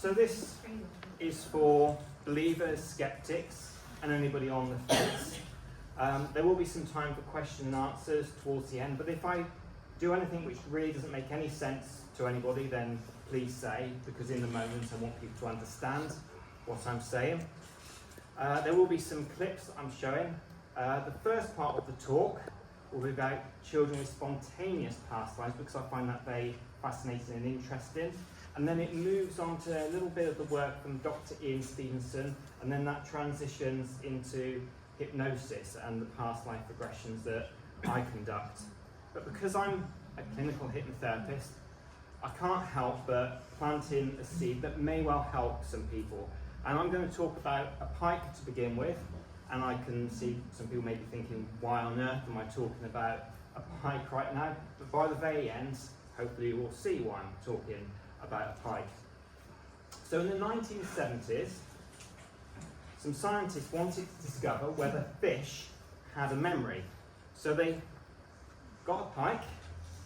So this is for believers, skeptics, and anybody on the fence. There will be some time for question and answers towards the end, but if I do anything which really doesn't make any sense to anybody, then please say, because in the moment I want people to understand what I'm saying. There will be some clips that I'm showing. The first part of the talk will be about children with spontaneous past lives, because I find that very fascinating and interesting. And then it moves on to a little bit of the work from Dr. Ian Stevenson, and then that transitions into hypnosis and the past life regressions that I conduct. But because I'm a clinical hypnotherapist, I can't help but plant in a seed that may well help some people. And I'm going to talk about a pike to begin with, and I can see some people may be thinking, why on earth am I talking about a pike right now? But by the very end, hopefully you will see why I'm talking about a pike. So in the 1970s, some scientists wanted to discover whether fish had a memory. So they got a pike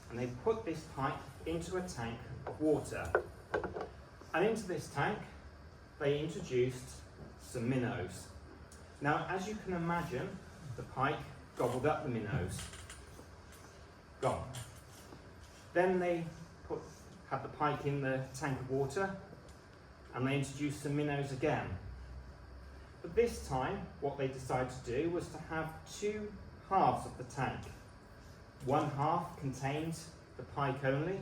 and they put this pike into a tank of water. And into this tank, they introduced some minnows. Now, as you can imagine, the pike gobbled up the minnows. Gone. Then they had the pike in the tank of water, and they introduced some minnows again. But this time, what they decided to do was to have two halves of the tank. One half contained the pike only,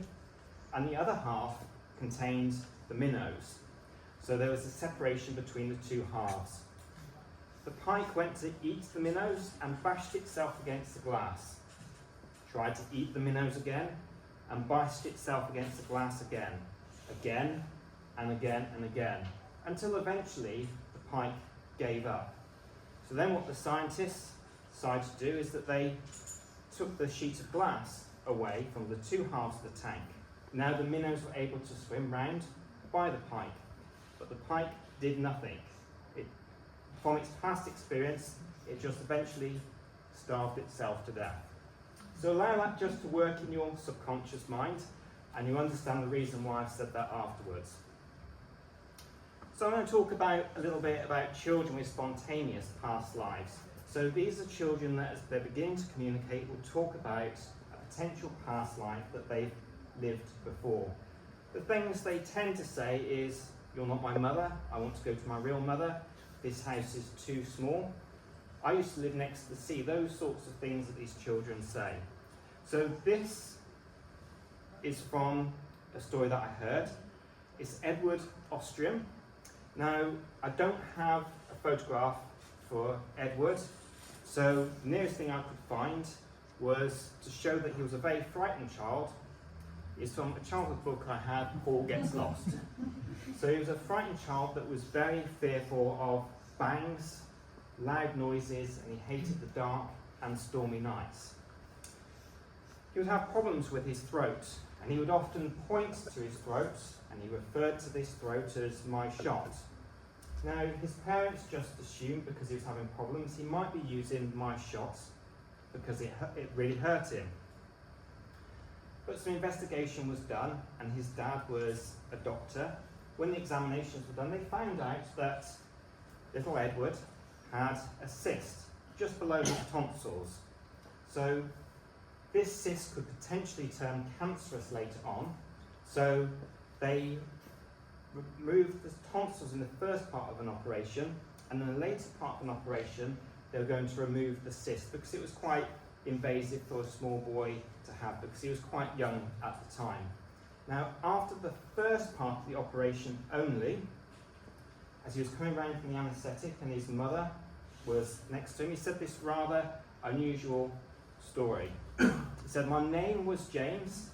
and the other half contained the minnows. So there was a separation between the two halves. The pike went to eat the minnows and bashed itself against the glass. Tried to eat the minnows again and bashed itself against the glass again and again and again, until eventually the pike gave up. So then what the scientists decided to do is that they took the sheet of glass away from the two halves of the tank. Now the minnows were able to swim round by the pike, but the pike did nothing. From its past experience, it just eventually starved itself to death. So allow that just to work in your subconscious mind, and you understand the reason why I've said that afterwards. So I'm going to talk a little bit about children with spontaneous past lives. So these are children that, as they're beginning to communicate, will talk about a potential past life that they've lived before. The things they tend to say is, "You're not my mother, I want to go to my real mother, this house is too small, I used to live next to the sea," those sorts of things that these children say. So this is from a story that I heard. It's Edward Ostrom. Now, I don't have a photograph for Edward, so the nearest thing I could find was to show that he was a very frightened child. It's from a childhood book I had, Paul Gets Lost. So he was a frightened child that was very fearful of bangs, loud noises, and he hated the dark and stormy nights. He would have problems with his throat, and he would often point to his throat, and he referred to this throat as "my shot." Now, his parents just assumed, because he was having problems, he might be using "my shot" because it really hurt him. But some investigation was done, and his dad was a doctor. When the examinations were done, they found out that little Edward had a cyst just below his tonsils. So this cyst could potentially turn cancerous later on. So they removed the tonsils in the first part of an operation, and in the later part of an operation, they were going to remove the cyst because it was quite invasive for a small boy to have, because he was quite young at the time. Now, after the first part of the operation only, as he was coming round from the anaesthetic and his mother was next to him, he said this rather unusual story. He said, "My name was James,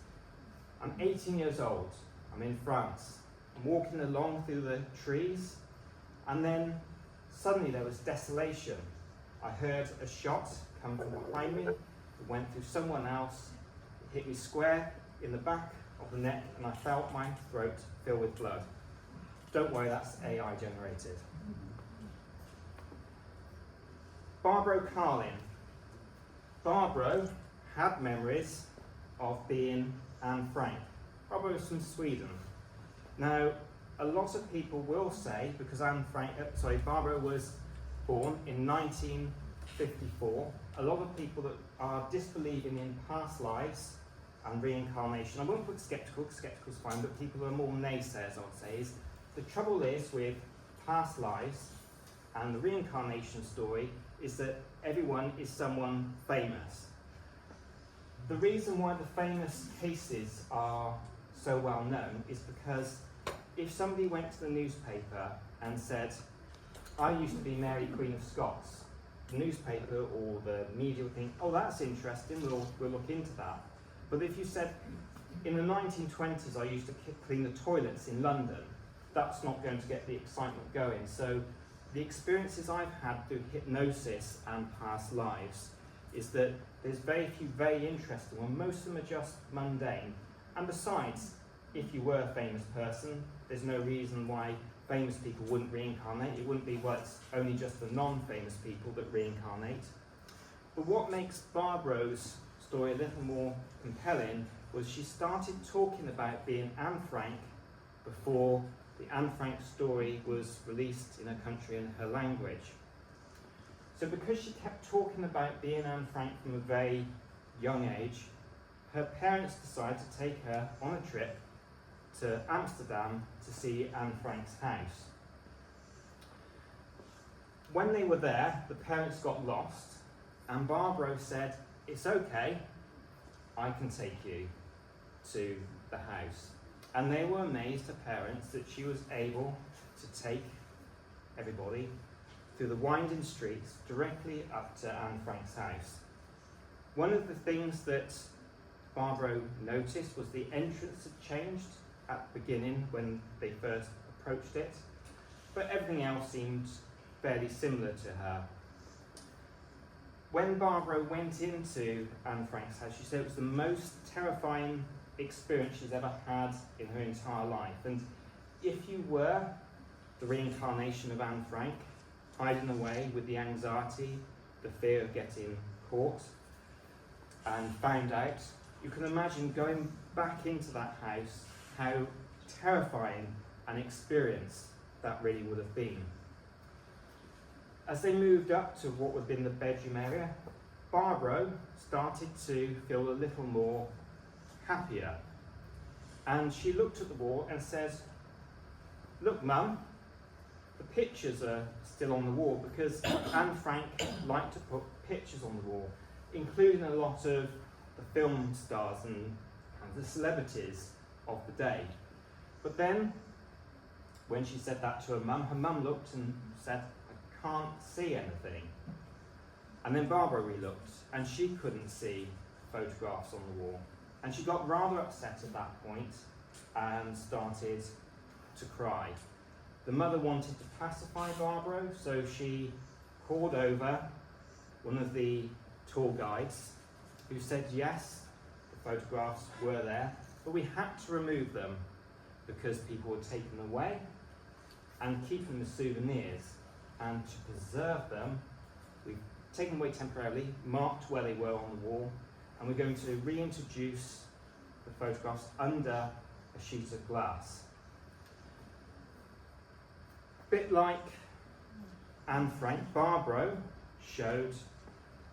I'm 18 years old, I'm in France, I'm walking along through the trees, and then suddenly there was desolation. I heard a shot come from behind me, it went through someone else, it hit me square in the back of the neck, and I felt my throat fill with blood." Don't worry, that's AI generated. Barbro Carlin. Barbro had memories of being Anne Frank. Barbro was from Sweden. Now, a lot of people will say, because Barbara was born in 1954, a lot of people that are disbelieving in past lives and reincarnation, I won't put skeptical, because skeptical's fine, but people who are more naysayers, I would say, is the trouble is with past lives and the reincarnation story is that everyone is someone famous. The reason why the famous cases are so well known is because if somebody went to the newspaper and said, I used to be Mary Queen of Scots, the newspaper or the media would think, oh, that's interesting, we'll look into that. But if you said, in the 1920s I used to clean the toilets in London, that's not going to get the excitement going. So the experiences I've had through hypnosis and past lives is that there's very few very interesting ones. Most of them are just mundane. And besides, if you were a famous person, there's no reason why famous people wouldn't reincarnate. It wouldn't be, well, it's only just the non-famous people that reincarnate. But what makes Barbara's story a little more compelling was she started talking about being Anne Frank before the Anne Frank story was released in her country in her language. So because she kept talking about being Anne Frank from a very young age, her parents decided to take her on a trip to Amsterdam to see Anne Frank's house. When they were there, the parents got lost, and Barbara said, it's okay, I can take you to the house. And they were amazed, her parents, that she was able to take everybody through the winding streets directly up to Anne Frank's house. One of the things that Barbara noticed was the entrance had changed at the beginning when they first approached it, but everything else seemed fairly similar to her. When Barbara went into Anne Frank's house, she said it was the most terrifying experience she's ever had in her entire life. And if you were the reincarnation of Anne Frank, hiding away with the anxiety, the fear of getting caught and found out, you can imagine going back into that house, how terrifying an experience that really would have been. As they moved up to what would have been the bedroom area, Barbara started to feel a little more happier. And she looked at the wall and says, look, Mum, the pictures are still on the wall, because Anne Frank liked to put pictures on the wall, including a lot of the film stars and the celebrities of the day. But then, when she said that to her mum looked and said, I can't see anything. And then Barbara re-looked, and she couldn't see photographs on the wall. And she got rather upset at that point and started to cry. The mother wanted to pacify Barbara, so she called over one of the tour guides who said yes, the photographs were there, but we had to remove them because people were taking them away and keeping them as souvenirs. And to preserve them, we've taken them away temporarily, marked where they were on the wall, and we're going to reintroduce the photographs under a sheet of glass. A bit like Anne Frank, Barbara showed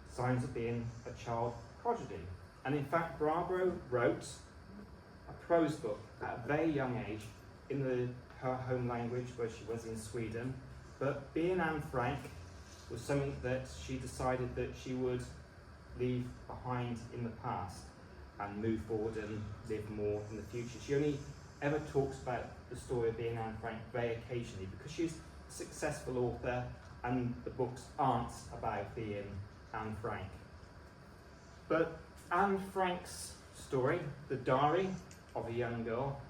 signs of being a child prodigy. And in fact, Barbara wrote a prose book at a very young age in her home language, where she was in Sweden. But being Anne Frank was something that she decided that she would leave behind in the past and move forward and live more in the future. She only ever talks about the story of being Anne Frank very occasionally, because she's a successful author and the books aren't about being Anne Frank. But Anne Frank's story, The Diary of a Young Girl,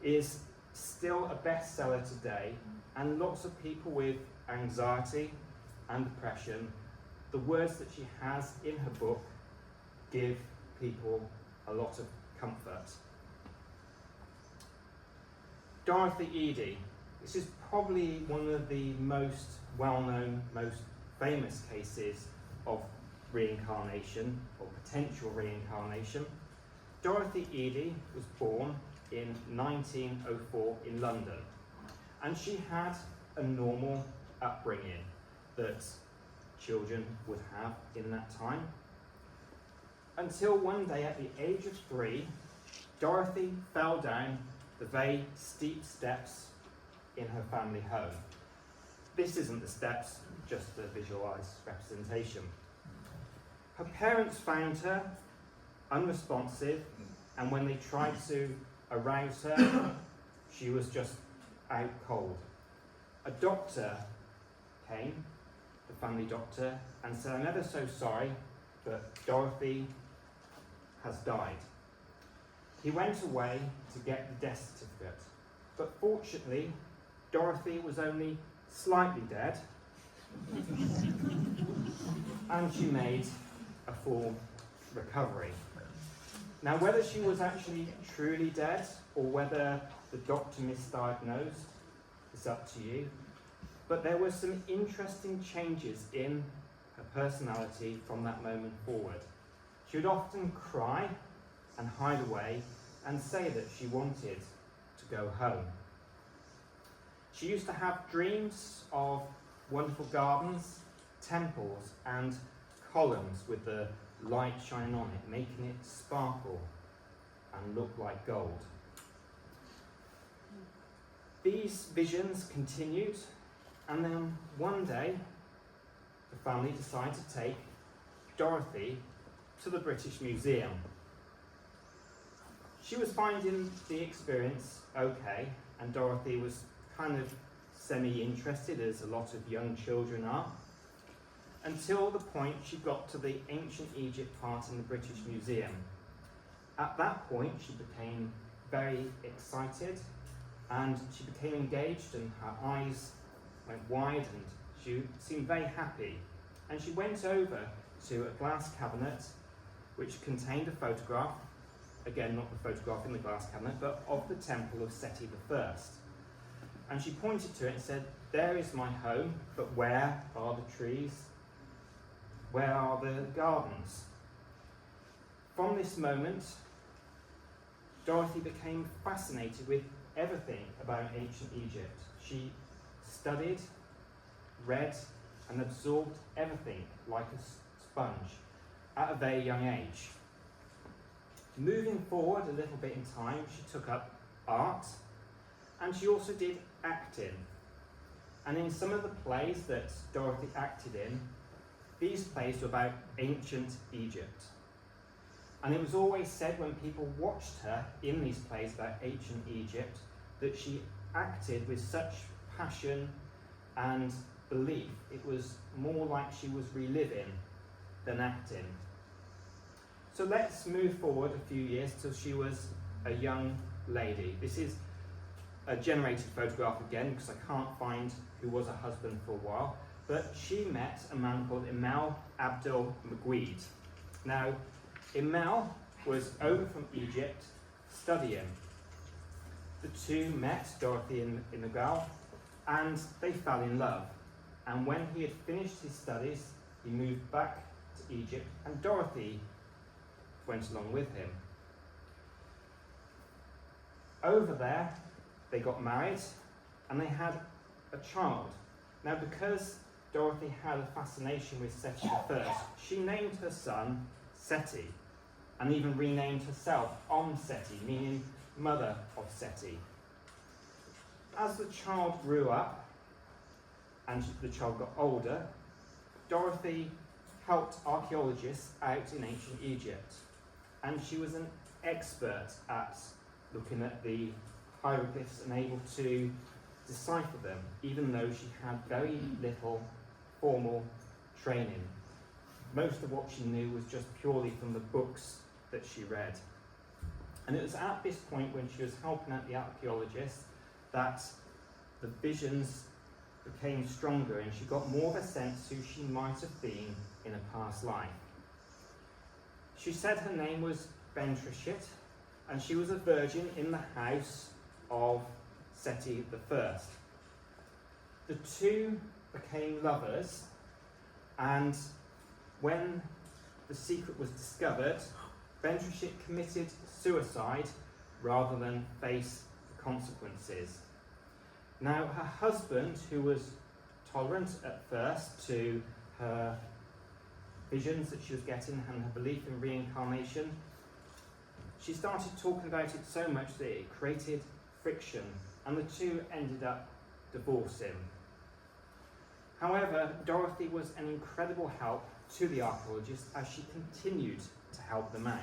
is still a bestseller today, and lots of people with anxiety and depression, the words that she has in her book give people a lot of comfort. Dorothy Eady. This is probably one of the most well-known, most famous cases of reincarnation or potential reincarnation. Dorothy Eady was born in 1904 in London. And she had a normal upbringing that children would have in that time. Until one day at the age of 3, Dorothy fell down the very steep steps in her family home. This isn't the steps, just a visualised representation. Her parents found her unresponsive, and when they tried to arouse her, she was just out cold. A doctor came, the family doctor, and said, "I'm ever so sorry, but Dorothy has died." He went away to get the death certificate, but fortunately, Dorothy was only slightly dead, and she made a full recovery. Now, whether she was actually truly dead or whether the doctor misdiagnosed is up to you, but there were some interesting changes in her personality from that moment forward. She would often cry and hide away and say that she wanted to go home. She used to have dreams of wonderful gardens, temples, and columns with the light shining on it, making it sparkle and look like gold. These visions continued, and then one day the family decided to take Dorothy to the British Museum. She was finding the experience okay, and Dorothy was kind of semi-interested, as a lot of young children are, until the point she got to the ancient Egypt part in the British Museum. At that point, she became very excited, and she became engaged, and her eyes went wide, and she seemed very happy. And she went over to a glass cabinet which contained a photograph, again not the photograph in the glass cabinet, but of the temple of Seti I. And she pointed to it and said, "There is my home, but where are the trees? Where are the gardens?" From this moment, Dorothy became fascinated with everything about ancient Egypt. She studied, read, and absorbed everything like a sponge at a very young age. Moving forward a little bit in time, she took up art, and she also did acting. And in some of the plays that Dorothy acted in, these plays were about ancient Egypt. And it was always said when people watched her in these plays about ancient Egypt that she acted with such passion and belief. It was more like she was reliving than acting. So let's move forward a few years till she was a young lady. This is a generated photograph again, because I can't find who was her husband for a while, but she met a man called Emel Abdel Magwid. Now, Emel was over from Egypt studying. The two met, Dorothy and Miguel, and they fell in love. And when he had finished his studies, he moved back to Egypt, and Dorothy went along with him. Over there, they got married, and they had a child. Now, because Dorothy had a fascination with Seti I, she named her son Seti, and even renamed herself Seti, meaning mother of Seti. As the child grew up, and the child got older, Dorothy helped archaeologists out in ancient Egypt, and she was an expert at looking at the hieroglyphs and able to decipher them, even though she had very little formal training. Most of what she knew was just purely from the books that she read. And it was at this point, when she was helping out the archaeologists, that the visions became stronger, and she got more of a sense who she might have been in a past life. She said her name was Bentreshit, and she was a virgin in the house of Seti I. The two became lovers, and when the secret was discovered, Bentreshit committed suicide rather than face the consequences. Now, her husband, who was tolerant at first to her visions that she was getting and her belief in reincarnation, she started talking about it so much that it created friction, and the two ended up divorcing. However, Dorothy was an incredible help to the archaeologists as she continued to help them out.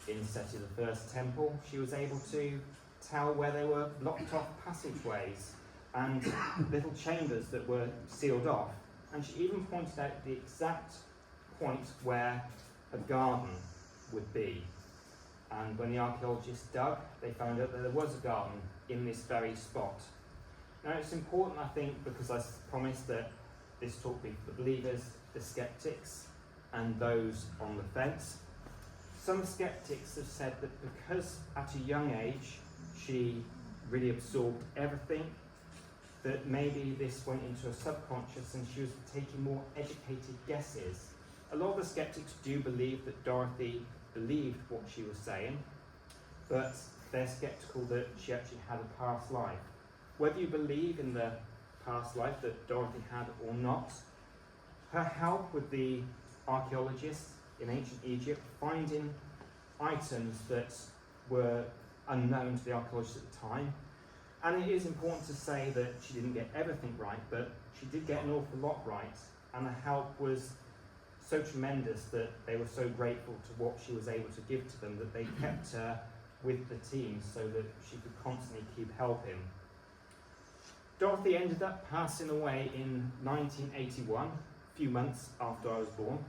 In setting the first temple, she was able to tell where there were blocked off passageways and little chambers that were sealed off, and she even pointed out the exact point where a garden would be. And when the archaeologists dug, they found out that there was a garden in this very spot. Now it's important, I think, because I promised that this talk would be for the believers, the skeptics, and those on the fence. Some skeptics have said that because at a young age she really absorbed everything, that maybe this went into her subconscious and she was taking more educated guesses. A lot of the skeptics do believe that Dorothy believed what she was saying, but they're skeptical that she actually had a past life. Whether you believe in the past life that Dorothy had or not, her help with the archaeologists in ancient Egypt finding items that were unknown to the archaeologists at the time. And it is important to say that she didn't get everything right, but she did get an awful lot right, and the help was so tremendous that they were so grateful to what she was able to give to them that they kept her with the team so that she could constantly keep helping. Dorothy ended up passing away in 1981, a few months after I was born,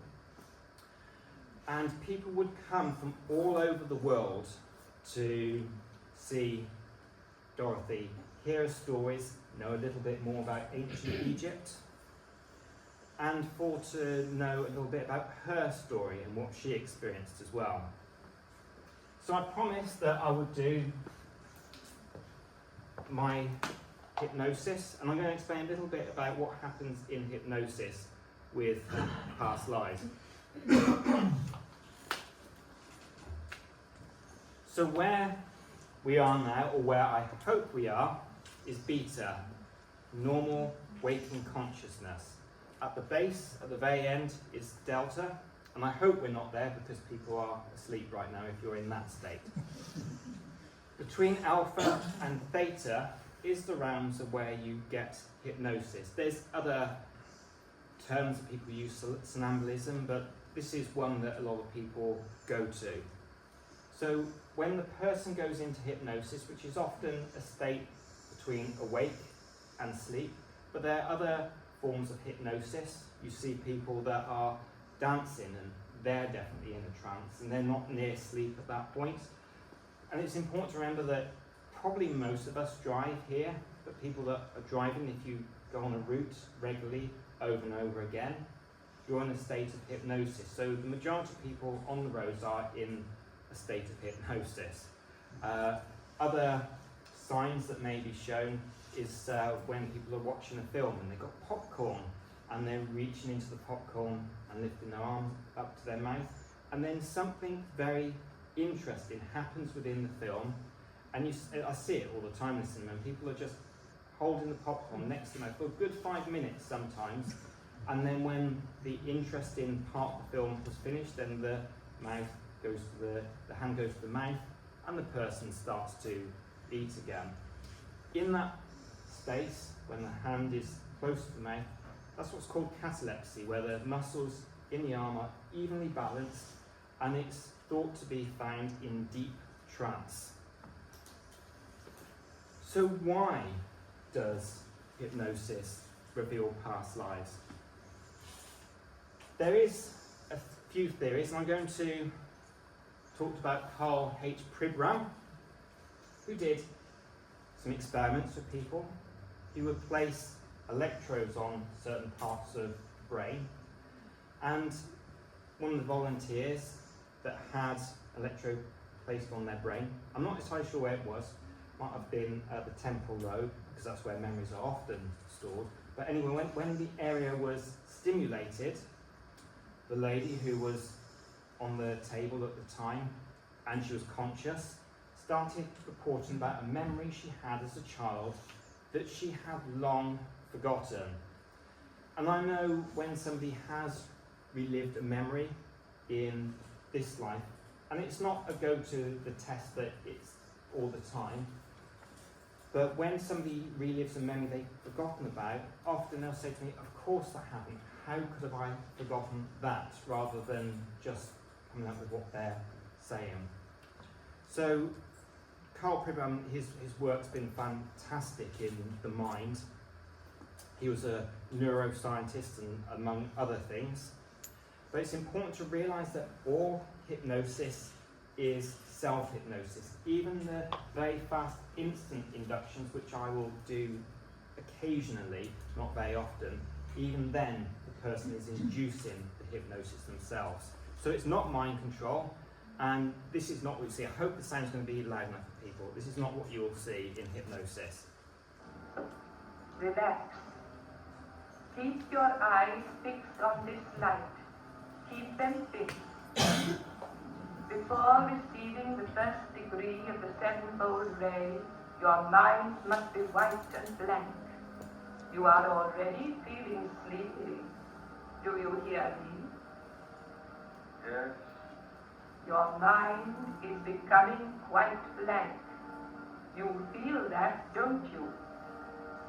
and people would come from all over the world to see Dorothy, hear her stories, know a little bit more about ancient Egypt, and to know a little bit about her story and what she experienced as well. So I promised that I would do my hypnosis, and I'm going to explain a little bit about what happens in hypnosis with past lives. So where we are now, or where I hope we are, is beta, normal waking consciousness. At the base, at the very end, is delta, and I hope we're not there because people are asleep right now if you're in that state. Between alpha and theta is the realms of where you get hypnosis. There's other terms that people use, somnambulism, but this is one that a lot of people go to. So when the person goes into hypnosis, which is often a state between awake and sleep, but there are other forms of hypnosis. You see people that are dancing and they're definitely in a trance and they're not near sleep at that point. And it's important to remember that probably most of us drive here, but people that are driving, if you go on a route regularly over and over again, you're in a state of hypnosis. So the majority of people on the roads are in a state of hypnosis. Other signs that may be shown is when people are watching a film and they've got popcorn and they're reaching into the popcorn and lifting their arm up to their mouth, and then something very interesting happens within the film, and I see it all the time in the cinema, and people are just holding the popcorn next to them for a good 5 minutes sometimes, and then when the interesting part of the film was finished, then the hand goes to the mouth and the person starts to eat again. In that space, when the hand is close to the mouth, that's what's called catalepsy, where the muscles in the arm are evenly balanced, and it's thought to be found in deep trance. So why does hypnosis reveal past lives? There is a few theories, and I'm going to talk about Carl H. Pribram, who did some experiments with people. He would place electrodes on certain parts of the brain, and one of the volunteers that had electrode placed on their brain, I'm not entirely sure where it was, might have been at the temporal lobe, because that's where memories are often stored, but anyway, when the area was stimulated, the lady who was on the table at the time, and she was conscious, started reporting about a memory she had as a child that she had long forgotten. And I know when somebody has relived a memory in this life, and it's not a go to the test that it's all the time, but when somebody relives a memory they've forgotten about, often they'll say to me, of course that happened, how could have I forgotten that, rather than just coming up with what they're saying. So Karl Pribram, his work's been fantastic in the mind. He was a neuroscientist, and among other things. But it's important to realise that all hypnosis is self-hypnosis. Even the very fast instant inductions, which I will do occasionally, not very often, even then the person is inducing the hypnosis themselves. So it's not mind control, and this is not what you see. I hope the sound's going to be loud enough for people. This is not what you will see in hypnosis. Relax. Keep your eyes fixed on this light. Keep them fixed. Before receiving the first degree of the sevenfold ray, your mind must be white and blank. You are already feeling sleepy. Do you hear me? Yes. Your mind is becoming quite blank. You feel that, don't you?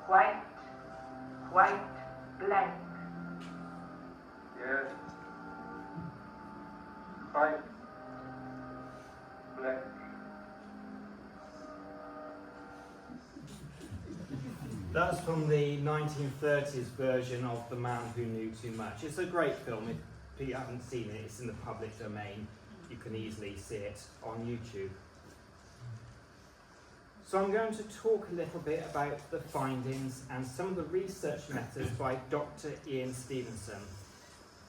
Quite blank. Yes. Quite blank. That's from the 1930s version of The Man Who Knew Too Much. It's a great film. If you haven't seen it, it's in the public domain. You can easily see it on YouTube. So I'm going to talk a little bit about the findings and some of the research methods by Dr. Ian Stevenson.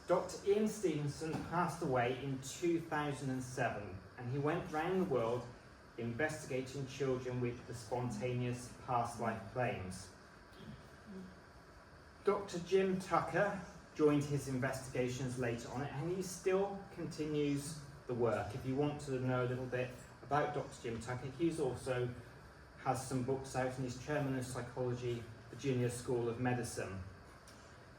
Dr. Ian Stevenson passed away in 2007, and he went round the world investigating children with the spontaneous past life claims. Dr. Jim Tucker joined his investigations later on, and he still continues the work. If you want to know a little bit about Dr. Jim Tucker, he's also has some books out, and he's chairman of psychology, Virginia School of Medicine.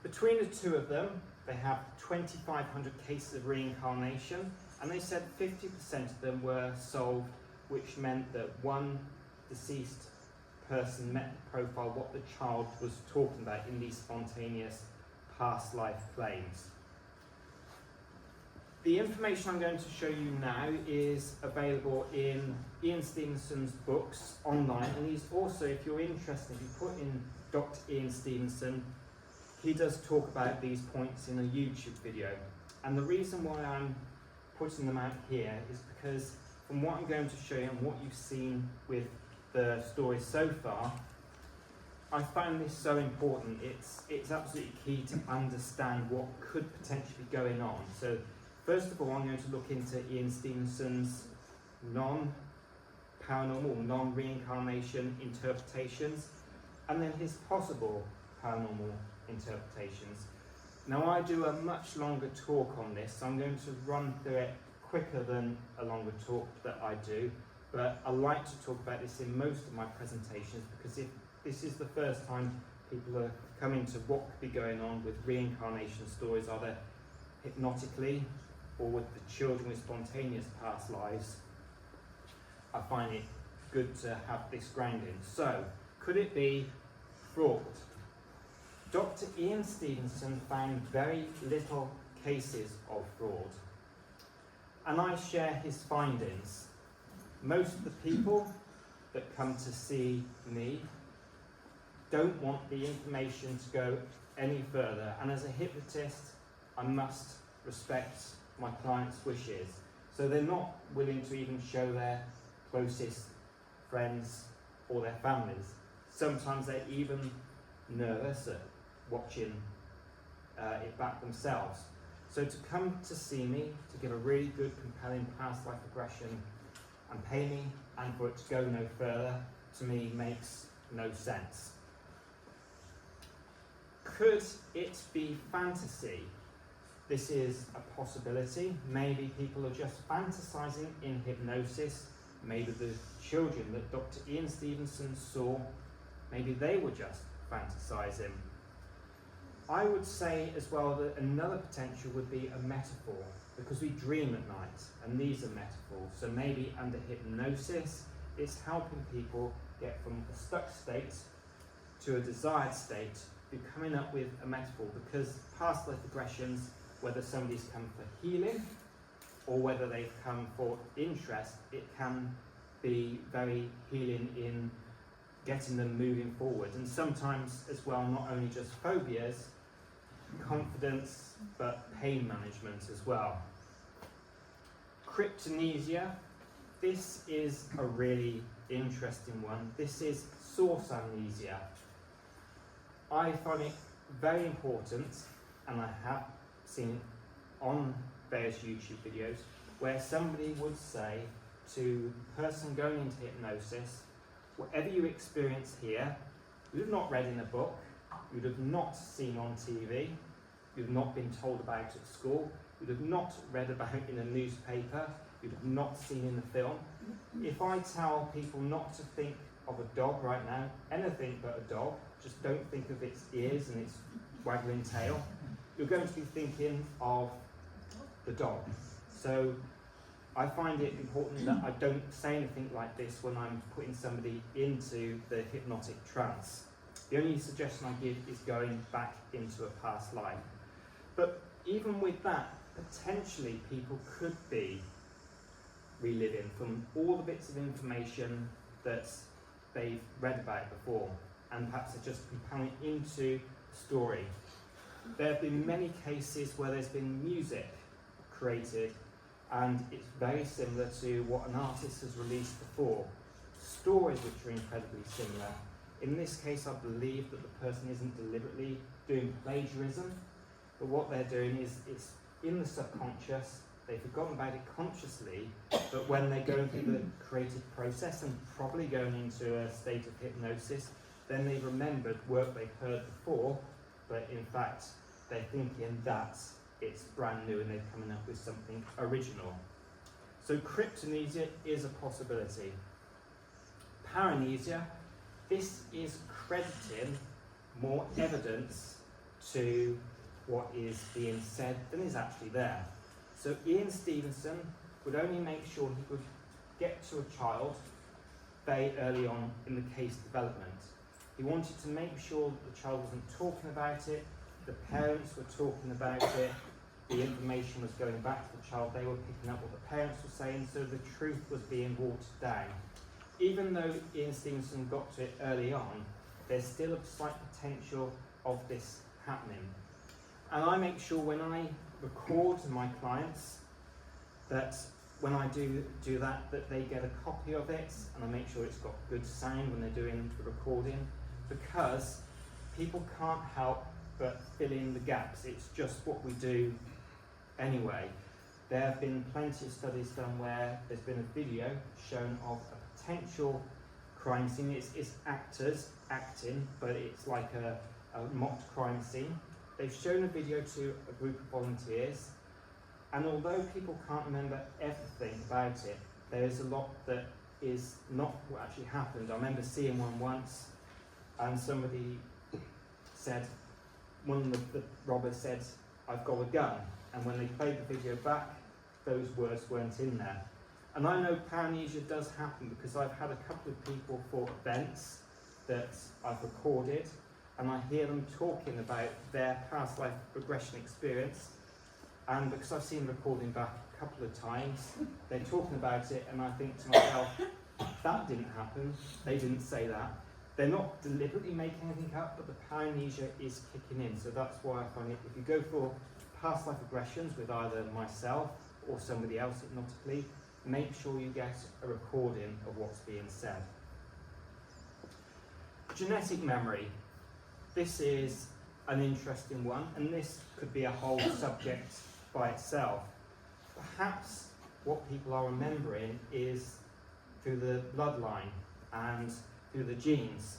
Between the two of them, they have 2,500 cases of reincarnation, and they said 50% of them were solved, which meant that one deceased person met the profile what the child was talking about in these spontaneous past life claims. The information I'm going to show you now is available in Ian Stevenson's books online, and he's also, if you're interested, if you put in Dr. Ian Stevenson, he does talk about these points in a YouTube video. And the reason why I'm putting them out here is because from what I'm going to show you and what you've seen with the stories so far, I found this so important. It's absolutely key to understand what could potentially be going on. So first of all, I'm going to look into Ian Stevenson's non-paranormal, non-reincarnation interpretations, and then his possible paranormal interpretations. Now, I do a much longer talk on this, so I'm going to run through it quicker than a longer talk that I do, but I like to talk about this in most of my presentations, because if this is the first time people are coming to what could be going on with reincarnation stories, either hypnotically or with the children with spontaneous past lives, I find it good to have this grounding. So, could it be fraud? Dr. Ian Stevenson found very little cases of fraud, and I share his findings. Most of the people that come to see me don't want the information to go any further, and as a hypnotist, I must respect my clients' wishes. So they're not willing to even show their closest friends or their families. Sometimes they're even nervous at watching it back themselves. So to come to see me, to give a really good, compelling past life regression and pay me, and for it to go no further, to me makes no sense. Could it be fantasy? This is a possibility. Maybe people are just fantasizing in hypnosis. Maybe the children that Dr. Ian Stevenson saw Maybe they were just fantasizing. I would say as well that another potential would be a metaphor, because we dream at night, and these are metaphors. So maybe under hypnosis, it's helping people get from a stuck state to a desired state, you're coming up with a metaphor, because past life regressions, whether somebody's come for healing or whether they've come for interest, it can be very healing in getting them moving forward. And sometimes as well, not only just phobias, confidence, but pain management as well. Cryptonesia, this is a really interesting one. This is source amnesia. I find it very important, and I have seen it on various YouTube videos, where somebody would say to the person going into hypnosis, whatever you experience here, you've not read in a book, you'd have not seen on TV, you've not been told about at school, you'd have not read about in a newspaper, you'd have not seen in a film. If I tell people not to think of a dog right now, anything but a dog, just don't think of its ears and its waggling tail, you're going to be thinking of the dog. So I find it important that I don't say anything like this when I'm putting somebody into the hypnotic trance. The only suggestion I give is going back into a past life. But even with that, potentially people could be reliving from all the bits of information that they've read about before, and perhaps they're just compiling it into a story. There have been many cases where there's been music created, and it's very similar to what an artist has released before. Stories which are incredibly similar. In this case, I believe that the person isn't deliberately doing plagiarism, but what they're doing is it's in the subconscious. They've forgotten about it consciously, but when they're going through the creative process and probably going into a state of hypnosis, then they've remembered work they've heard before, but in fact they're thinking that it's brand new and they're coming up with something original. So cryptonesia is a possibility. Paranesia, this is crediting more evidence to what is being said than is actually there. So Ian Stevenson would only make sure he could get to a child very early on in the case development. He wanted to make sure that the child wasn't talking about it, the parents were talking about it, the information was going back to the child, they were picking up what the parents were saying, so the truth was being watered down. Even though Ian Stevenson got to it early on, there's still a slight potential of this happening. And I make sure when I record my clients that when I do that they get a copy of it, and I make sure it's got good sound when they're doing the recording, because people can't help but fill in the gaps. It's just what we do anyway. There have been plenty of studies done where there's been a video shown of a potential crime scene. It's actors acting, but it's like a mocked crime scene. They've shown a video to a group of volunteers, and although people can't remember everything about it, there is a lot that is not what actually happened. I remember seeing one once, and somebody said, one of the robbers said, "I've got a gun," and when they played the video back, those words weren't in there. And I know paranesia does happen because I've had a couple of people for events that I've recorded, and I hear them talking about their past life regression experience, and because I've seen the recording back a couple of times, they're talking about it, and I think to myself, that didn't happen, they didn't say that. They're not deliberately making anything up, but the paranesia is kicking in. So that's why I find it, if you go for past life regressions with either myself or somebody else hypnotically, make sure you get a recording of what's being said. Genetic memory. This is an interesting one, and this could be a whole subject by itself. Perhaps what people are remembering is through the bloodline and through the genes.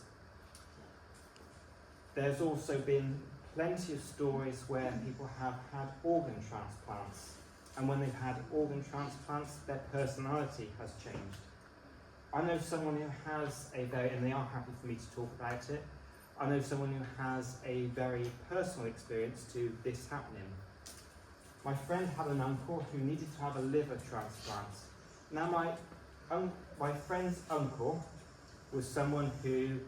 There's also been plenty of stories where people have had organ transplants, and when they've had organ transplants, their personality has changed. I know someone who has a very, and they are happy for me to talk about it, I know someone who has a very personal experience to this happening. My friend had an uncle who needed to have a liver transplant. Now my friend's uncle was someone who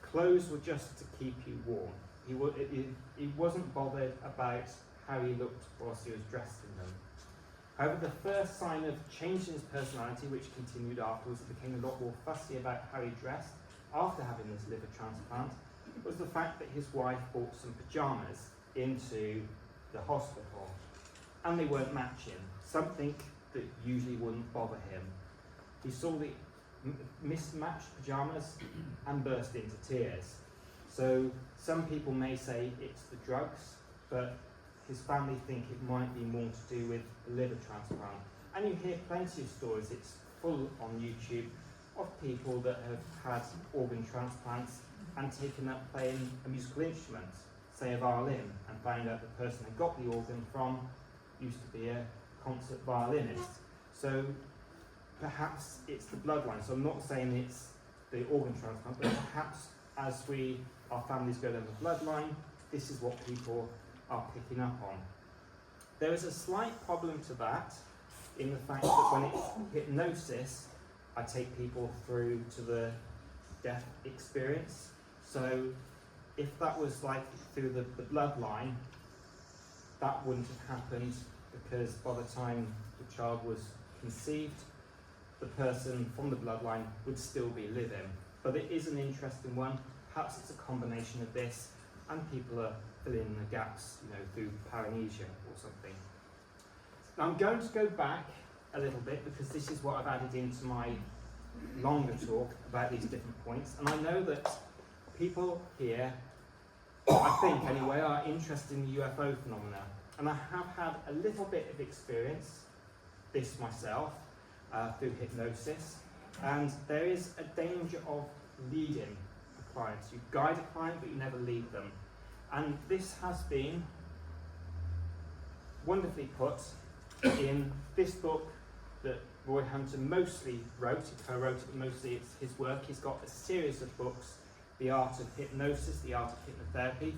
clothes were just to keep you warm. He wasn't bothered about how he looked whilst he was dressed in them. However, the first sign of change in his personality, which continued afterwards, he became a lot more fussy about how he dressed after having this liver transplant, was the fact that his wife bought some pyjamas into the hospital, and they weren't matching, something that usually wouldn't bother him. He saw the mismatched pyjamas and burst into tears. So some people may say it's the drugs, but his family think it might be more to do with the liver transplant. And you hear plenty of stories, it's full on YouTube, of people that have had organ transplants and taken up playing a musical instrument, say a violin, and found out the person they got the organ from used to be a concert violinist. So perhaps it's the bloodline. So I'm not saying it's the organ transplant, but perhaps as our families go down the bloodline, this is what people are picking up on. There is a slight problem to that in the fact that when it's hypnosis, I take people through to the death experience. So if that was like through the bloodline, that wouldn't have happened, because by the time the child was conceived, the person from the bloodline would still be living. But it is an interesting one. Perhaps it's a combination of this, and people are filling in the gaps, through pareinesia or something. Now I'm going to go back a little bit, because this is what I've added into my longer talk about these different points. And I know that people here, I think anyway, are interested in the UFO phenomena. And I have had a little bit of experience, this myself, through hypnosis. And there is a danger of leading a client. You guide a client, but you never lead them. And this has been wonderfully put in this book that Roy Hunter mostly wrote. He co-wrote it, mostly it's his work. He's got a series of books, The Art of Hypnosis, The Art of Hypnotherapy.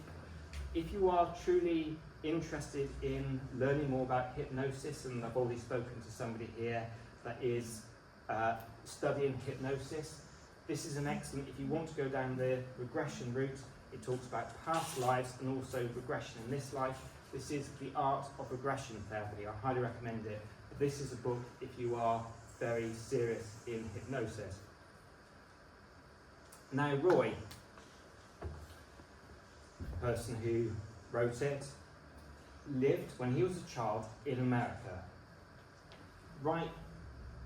If you are truly interested in learning more about hypnosis, and I've already spoken to somebody here that is studying hypnosis, this is an excellent, if you want to go down the regression route, it talks about past lives and also regression in this life. This is The Art of Regression Therapy. I highly recommend it. This is a book if you are very serious in hypnosis. Now Roy, the person who wrote it, lived when he was a child in America, right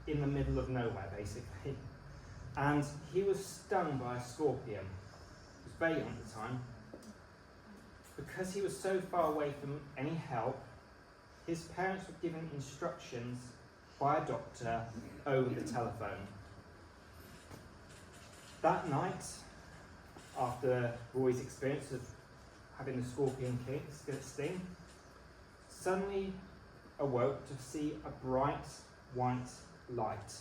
in the middle of nowhere basically, and he was stung by a scorpion. He was very young at the time. Because he was so far away from any help, his parents were given instructions by a doctor over the telephone. That night, after Roy's experience of having the scorpion sting, suddenly awoke to see a bright white light.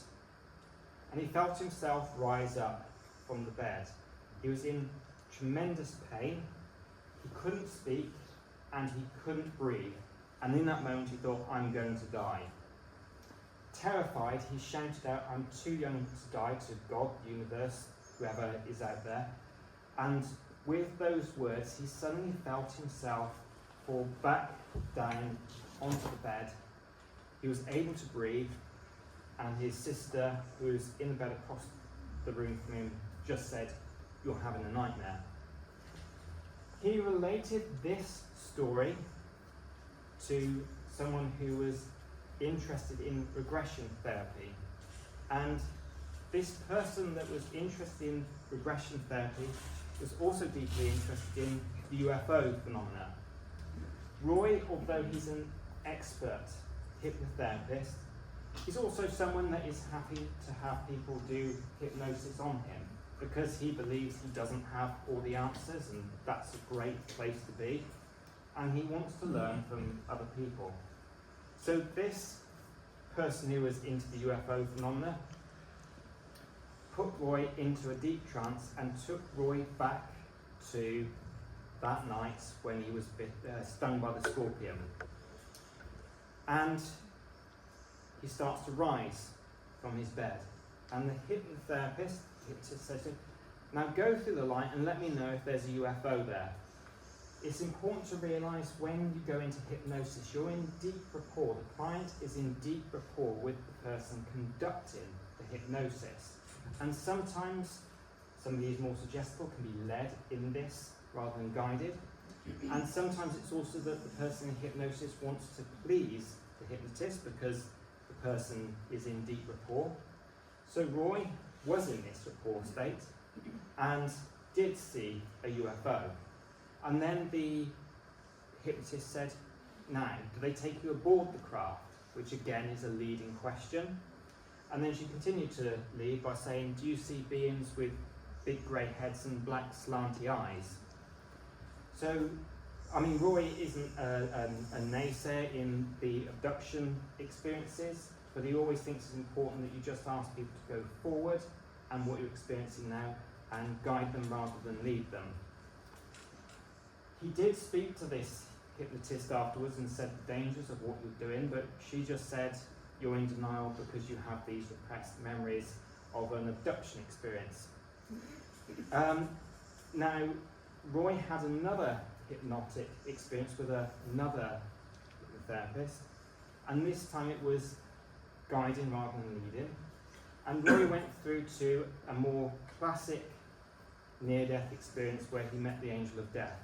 And he felt himself rise up from the bed. He was in tremendous pain. He couldn't speak and he couldn't breathe. And in that moment he thought, I'm going to die. Terrified, he shouted out, I'm too young to die, to God, the universe, whoever is out there. And with those words, he suddenly felt himself fall back down onto the bed. He was able to breathe, and his sister, who was in the bed across the room from him, just said, you're having a nightmare. He related this story to someone who was interested in regression therapy. And this person that was interested in regression therapy was also deeply interested in the UFO phenomena. Roy, although he's an expert hypnotherapist, is also someone that is happy to have people do hypnosis on him, because he believes he doesn't have all the answers, and that's a great place to be, and he wants to learn from other people. So this person who was into the UFO phenomena put Roy into a deep trance and took Roy back to that night when he was stung by the scorpion. And he starts to rise from his bed. And the hypnotherapist says to him, now go through the light and let me know if there's a UFO there. It's important to realise when you go into hypnosis, you're in deep rapport. The client is in deep rapport with the person conducting the hypnosis. And sometimes somebody who's more suggestible can be led in this rather than guided. And sometimes it's also that the person in hypnosis wants to please the hypnotist because the person is in deep rapport. So Roy was in this rapport state and did see a UFO. And then the hypnotist said, now, do they take you aboard the craft? Which again is a leading question. And then she continued to lead by saying, do you see beings with big grey heads and black slanty eyes? So, I mean, Roy isn't a naysayer in the abduction experiences, but he always thinks it's important that you just ask people to go forward and what you're experiencing now and guide them rather than lead them. He did speak to this hypnotist afterwards and said the dangers of what you're doing, but she just said you're in denial because you have these repressed memories of an abduction experience. Now, Roy had another hypnotic experience with another hypnotherapist, and this time it was guiding rather than leading. And Roy went through to a more classic near-death experience where he met the angel of death.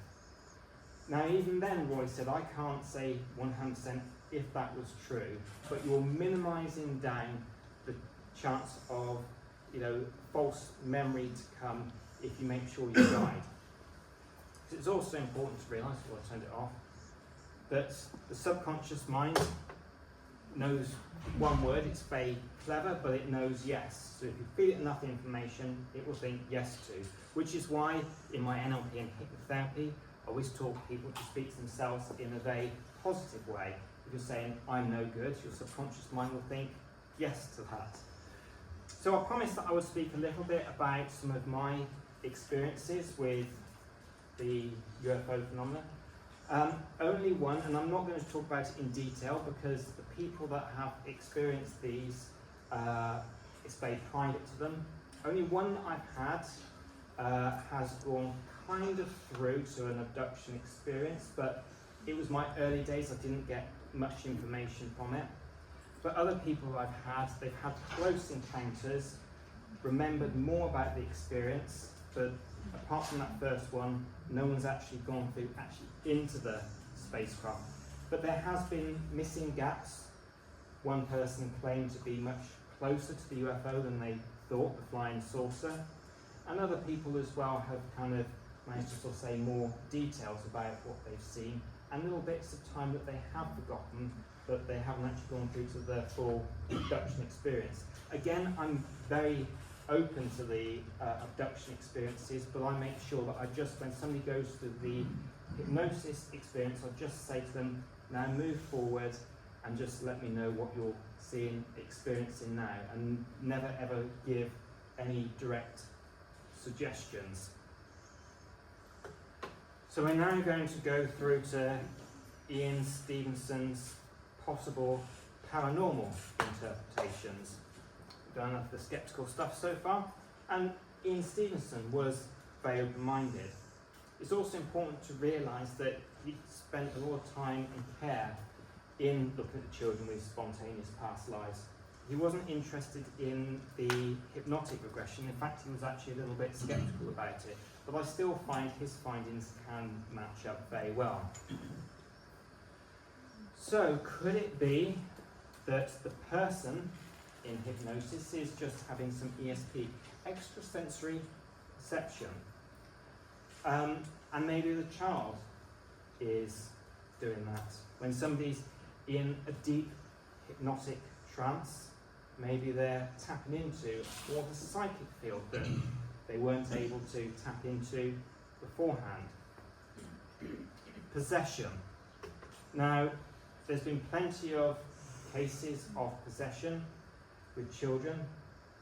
Now, even then, Roy said, I can't say 100% if that was true, but you're minimising down the chance of, false memory to come if you make sure you guide. It's also important to realise, before I turned it off, that the subconscious mind knows one word, it's very clever, but it knows yes. So if you feed it enough information, it will think yes to, which is why in my NLP and hypnotherapy, I always talk people to speak to themselves in a very positive way. If you're saying, I'm no good, your subconscious mind will think yes to that. So I promised that I would speak a little bit about some of my experiences with the UFO phenomenon. Only one, and I'm not going to talk about it in detail because the people that have experienced these, it's very private to them. Only one I've had has gone kind of through to an abduction experience, but it was my early days, I didn't get much information from it. But other people I've had, they've had close encounters, remembered more about the experience, but apart from that first one, no one's actually gone through into the spacecraft. But there has been missing gaps. One person claimed to be much closer to the UFO than they thought, the flying saucer. And other people as well have kind of managed to sort of say more details about what they've seen and little bits of time that they have forgotten, but they haven't actually gone through to the full abduction experience. Again, I'm very open to the abduction experiences, but I make sure that when somebody goes through the hypnosis experience, I just say to them, now move forward and just let me know what you're seeing, experiencing now, and never ever give any direct suggestions. So we're now going to go through to Ian Stevenson's possible paranormal interpretations. We've done enough of the sceptical stuff so far, and Ian Stevenson was very open-minded. It's also important to realise that he spent a lot of time and care in looking at the children with spontaneous past lives. He wasn't interested in the hypnotic regression. In fact, he was actually a little bit sceptical about it. But I still find his findings can match up very well. So, could it be that the person in hypnosis is just having some ESP, extrasensory perception? And maybe the child is doing that. When somebody's in a deep hypnotic trance, maybe they're tapping into more of a psychic field that they weren't able to tap into beforehand. Possession. Now, there's been plenty of cases of possession with children.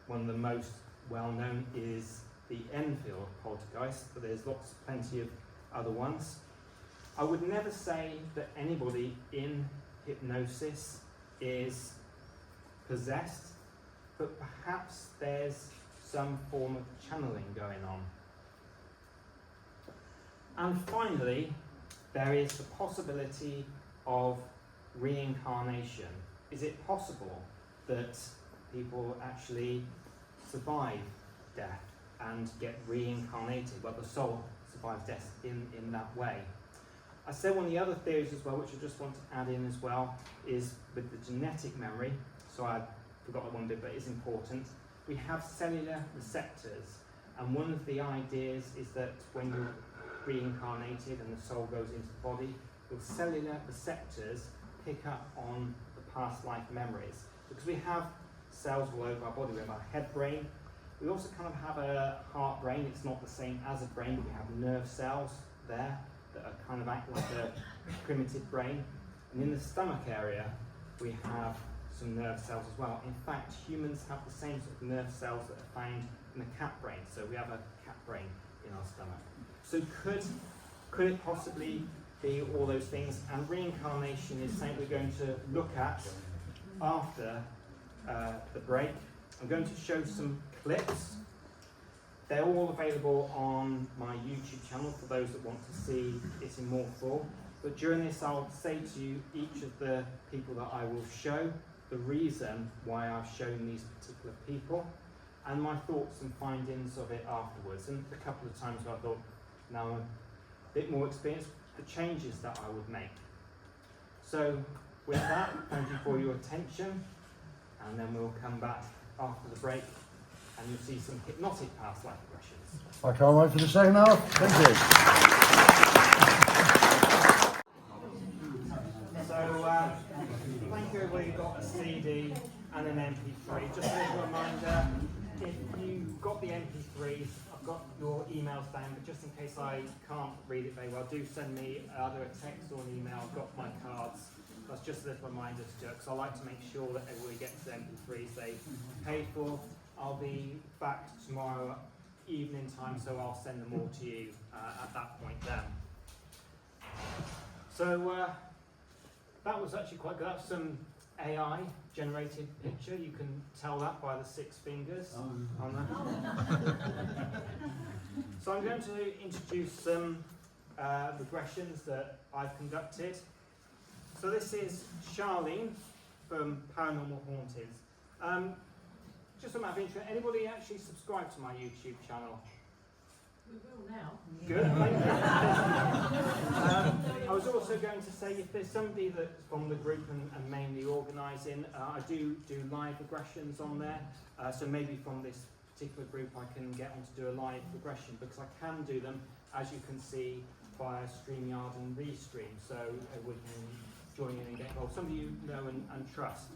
One of the most well known is the Enfield poltergeist, but there's plenty of other ones. I would never say that anybody in hypnosis is possessed, but perhaps there's some form of channeling going on. And finally, there is the possibility of reincarnation. Is it possible that people actually survive death and get reincarnated? Well, the soul survives death in that way. I said one of the other theories as well, which I just want to add in as well, is with the genetic memory. So I forgot that one bit, but it's important. We have cellular receptors, and one of the ideas is that when you're reincarnated and the soul goes into the body, your cellular receptors pick up on the past life memories. Because we have cells all over our body. We have our head brain. We also kind of have a heart brain. It's not the same as a brain, but we have nerve cells there that are kind of act like a primitive brain. And in the stomach area, we have some nerve cells as well. In fact, humans have the same sort of nerve cells that are found in the cat brain. So we have a cat brain in our stomach. So could it possibly be all those things? And reincarnation is something we're going to look at after the break. I'm going to show some clips. They're all available on my YouTube channel for those that want to see it in more full. But during this, I'll say to you each of the people that I will show, the reason why I've shown these particular people, and my thoughts and findings of it afterwards. And a couple of times where I thought, now I'm a bit more experienced, the changes that I would make. So with that, thank you for your attention, and then we'll come back after the break and you'll see some hypnotic past life regressions. I can't wait for the second half. Thank you. So thank you everybody who got a CD and an MP3. Just a little reminder, if you got the MP3s, I've got your emails down, but just in case I can't read it very well, do send me either a text or an email. I've got my cards. That's just a little reminder to do it, because I like to make sure that everybody gets the MP3s they paid for. I'll be back tomorrow evening time, so I'll send them all to you at that point then. So that was actually quite good. That's some AI generated picture. You can tell that by the 6 fingers on that. So I'm going to introduce some regressions that I've conducted. So this is Charlene from Paranormal Hauntings. Just a matter of interest, anybody actually subscribe to my YouTube channel? We will now. Good, thank you. I was also going to say, if there's somebody that's from the group and mainly organising, I do live regressions on there. So maybe from this particular group I can get on to do a live regression, because I can do them, as you can see, via StreamYard and Restream. So we can join in and get involved. Somebody you know and trust.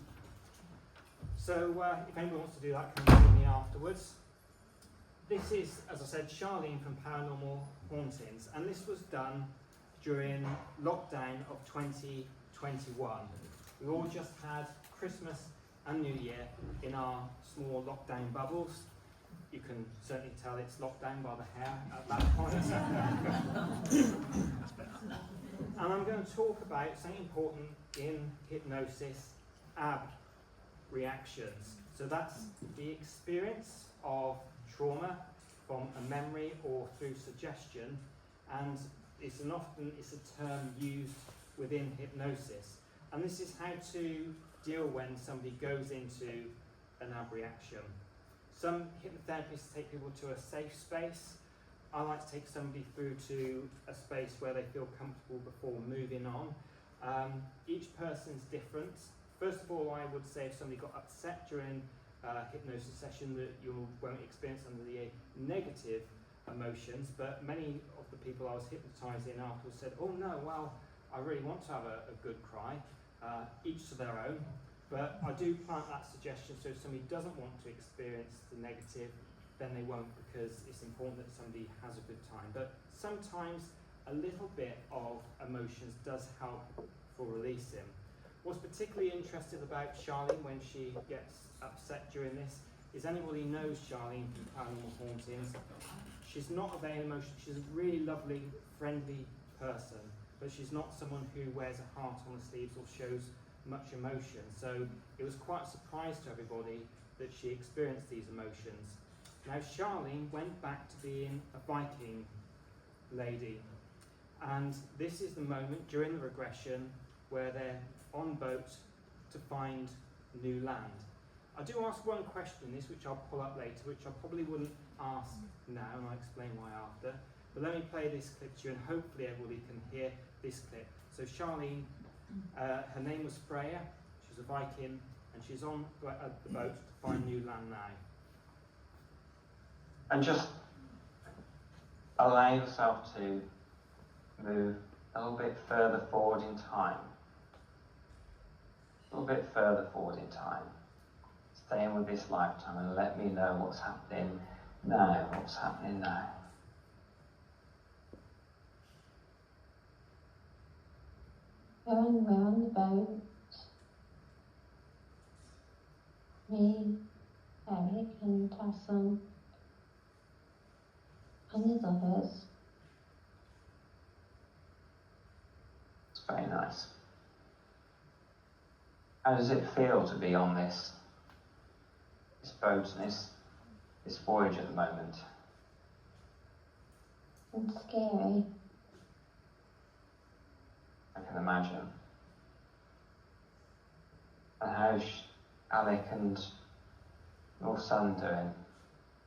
So if anyone wants to do that, come see me afterwards. This is, as I said, Charlene from Paranormal Hauntings, and this was done during lockdown of 2021. We all just had Christmas and New Year in our small lockdown bubbles. You can certainly tell it's lockdown by the hair at that point. And I'm going to talk about something important in hypnosis, ab reactions. So that's the experience of trauma from a memory or through suggestion, and it's a term used within hypnosis. And this is how to deal when somebody goes into an ab reaction. Some hypnotherapists take people to a safe space. I like to take somebody through to a space where they feel comfortable before moving on. Each person's different. First of all, I would say if somebody got upset during a hypnosis session, that you won't experience under the negative emotions, but many of the people I was hypnotising afterwards said, oh no, well, I really want to have a good cry, each to their own, but I do plant that suggestion, so if somebody doesn't want to experience the negative, then they won't, because it's important that somebody has a good time. But sometimes a little bit of emotions does help for releasing. What's particularly interesting about Charlene when she gets upset during this is anybody knows Charlene from Paranormal Hauntings. She's not a very emotional, she's a really lovely, friendly person, but she's not someone who wears a heart on her sleeves or shows much emotion. So it was quite a surprise to everybody that she experienced these emotions. Now Charlene went back to being a Viking lady, and this is the moment during the regression where they're on boat to find new land. I do ask one question in this, which I'll pull up later, which I probably wouldn't ask now, and I'll explain why after. But let me play this clip to you, and hopefully everybody can hear this clip. So Charlene, her name was Freya, she's a Viking, and she's on the boat to find new land now. And just allow yourself to move a little bit further forward in time. A little bit further forward in time. Staying with this lifetime and let me know what's happening now. What's happening now? When we're on the boat, me, Eric and Tassim, and there's others. It's very nice. How does it feel to be on this boat and this voyage at the moment? It's scary. I can imagine. And how's Alec and your son doing?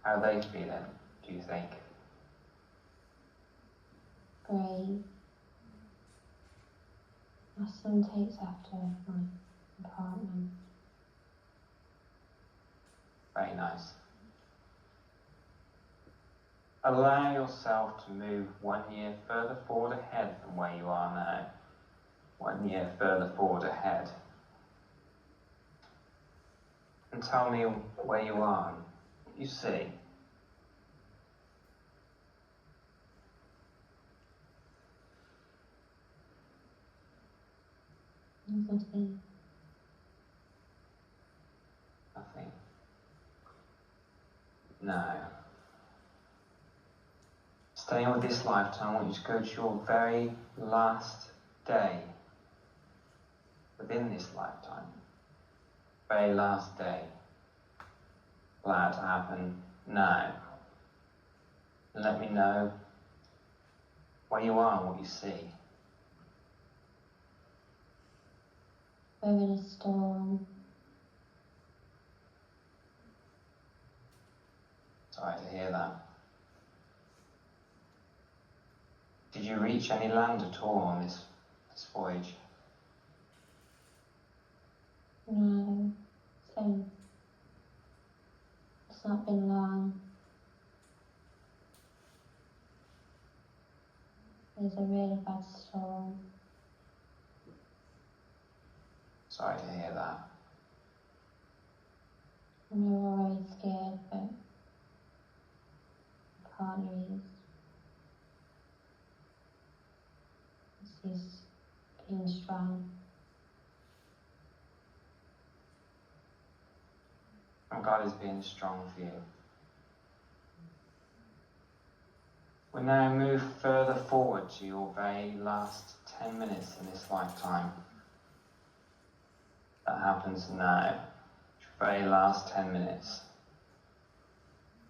How are they feeling, do you think? Great. My son takes after my partner. Very nice. Allow yourself to move 1 year further forward ahead from where you are now. 1 year further forward ahead. And tell me where you are, what you see. There's nothing. Nothing. No. Staying with this lifetime, I want you to go to your very last day within this lifetime. Very last day. Allow it to happen now. And let me know where you are and what you see. We're in a storm. Sorry to hear that. Did you reach any land at all on this voyage? No, so it's not been long. There's a really bad storm. Sorry to hear that. And we're already scared, but my partner is. He's being strong. And God is being strong for you. We now move further forward to your very last 10 minutes in this lifetime. That happens now. Your very last 10 minutes.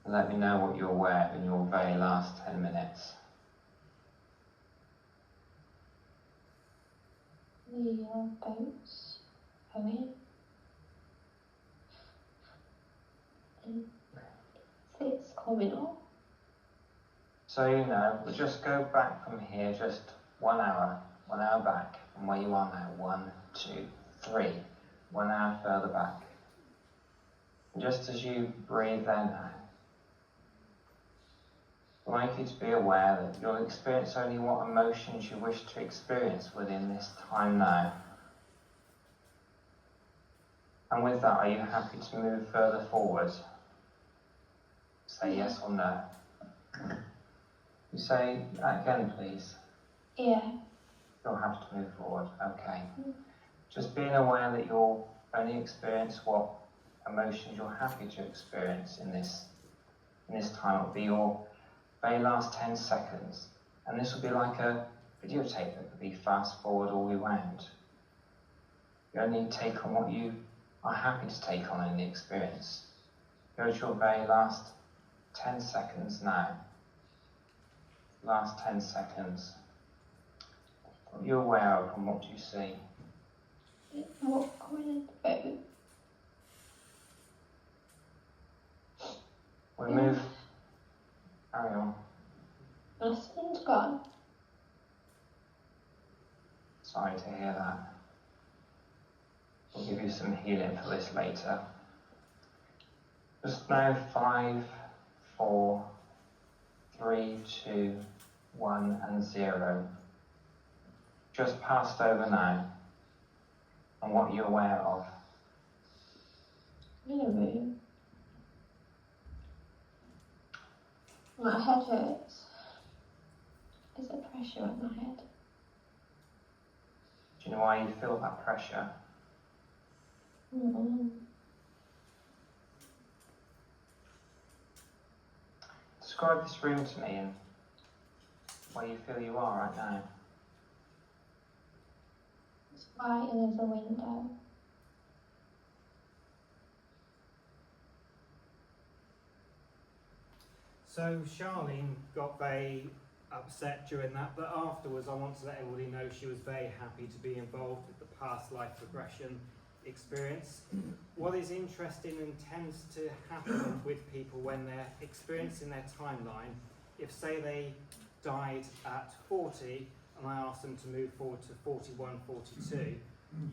And let me know what you're aware of in your very last 10 minutes. The boats going. And it's coming up. So you know, we'll just go back from here just 1 hour back from where you are now. 1, 2, 3. 1 hour further back. And just as you breathe there now, I'd like you to be aware that you'll experience only what emotions you wish to experience within this time now. And with that, are you happy to move further forward? Say yes or no. You say that again, please. Yeah. You'll have to move forward. Okay. Just being aware that you'll only experience what emotions you're happy to experience in this time. It'll be your very last 10 seconds. And this will be like a videotape that could be fast forward or rewound. You only take on what you are happy to take on in the experience. Go to your very last 10 seconds now. Last 10 seconds. What are you aware of and what do you see? Walk going in the boat. We move. Carry on. Nothing's gone. Sorry to hear that. We'll give you some healing for this later. Just now 5, 4, 3, 2, 1 and 0. Just passed over now. And what you're aware of. In a room. My head hurts. There's a pressure on my head. Do you know why you feel that pressure? Describe this room to me and where you feel you are right now. It's white and there's a window. So Charlene got very upset during that, but afterwards I want to let everybody know she was very happy to be involved with the past life regression experience. What is interesting and tends to happen with people when they're experiencing their timeline, if say they died at 40 and I ask them to move forward to 41, 42,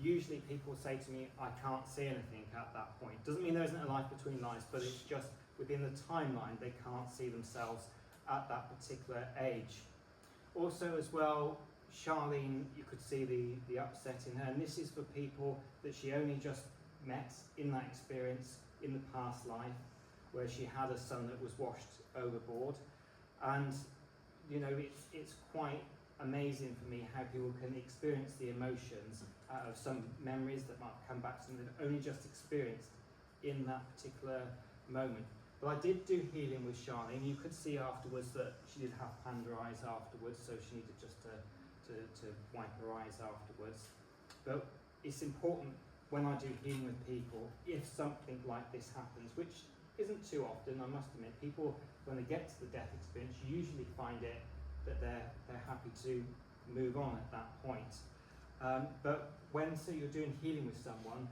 usually people say to me, I can't see anything at that point. Doesn't mean there isn't a life between lives, but it's just within the timeline they can't see themselves at that particular age. Also as well, Charlene, you could see the upset in her, and this is for people that she only just met in that experience in the past life, where she had a son that was washed overboard. And you know, it's quite amazing for me how people can experience the emotions out of some memories that might come back to them they've only just experienced in that particular moment. But I did do healing with Charlene. You could see afterwards that she did have panda eyes afterwards, so she needed just to wipe her eyes afterwards. But it's important when I do healing with people, if something like this happens, which isn't too often, I must admit, people, when they get to the death experience, usually find it that they're happy to move on at that point. But when you're doing healing with someone,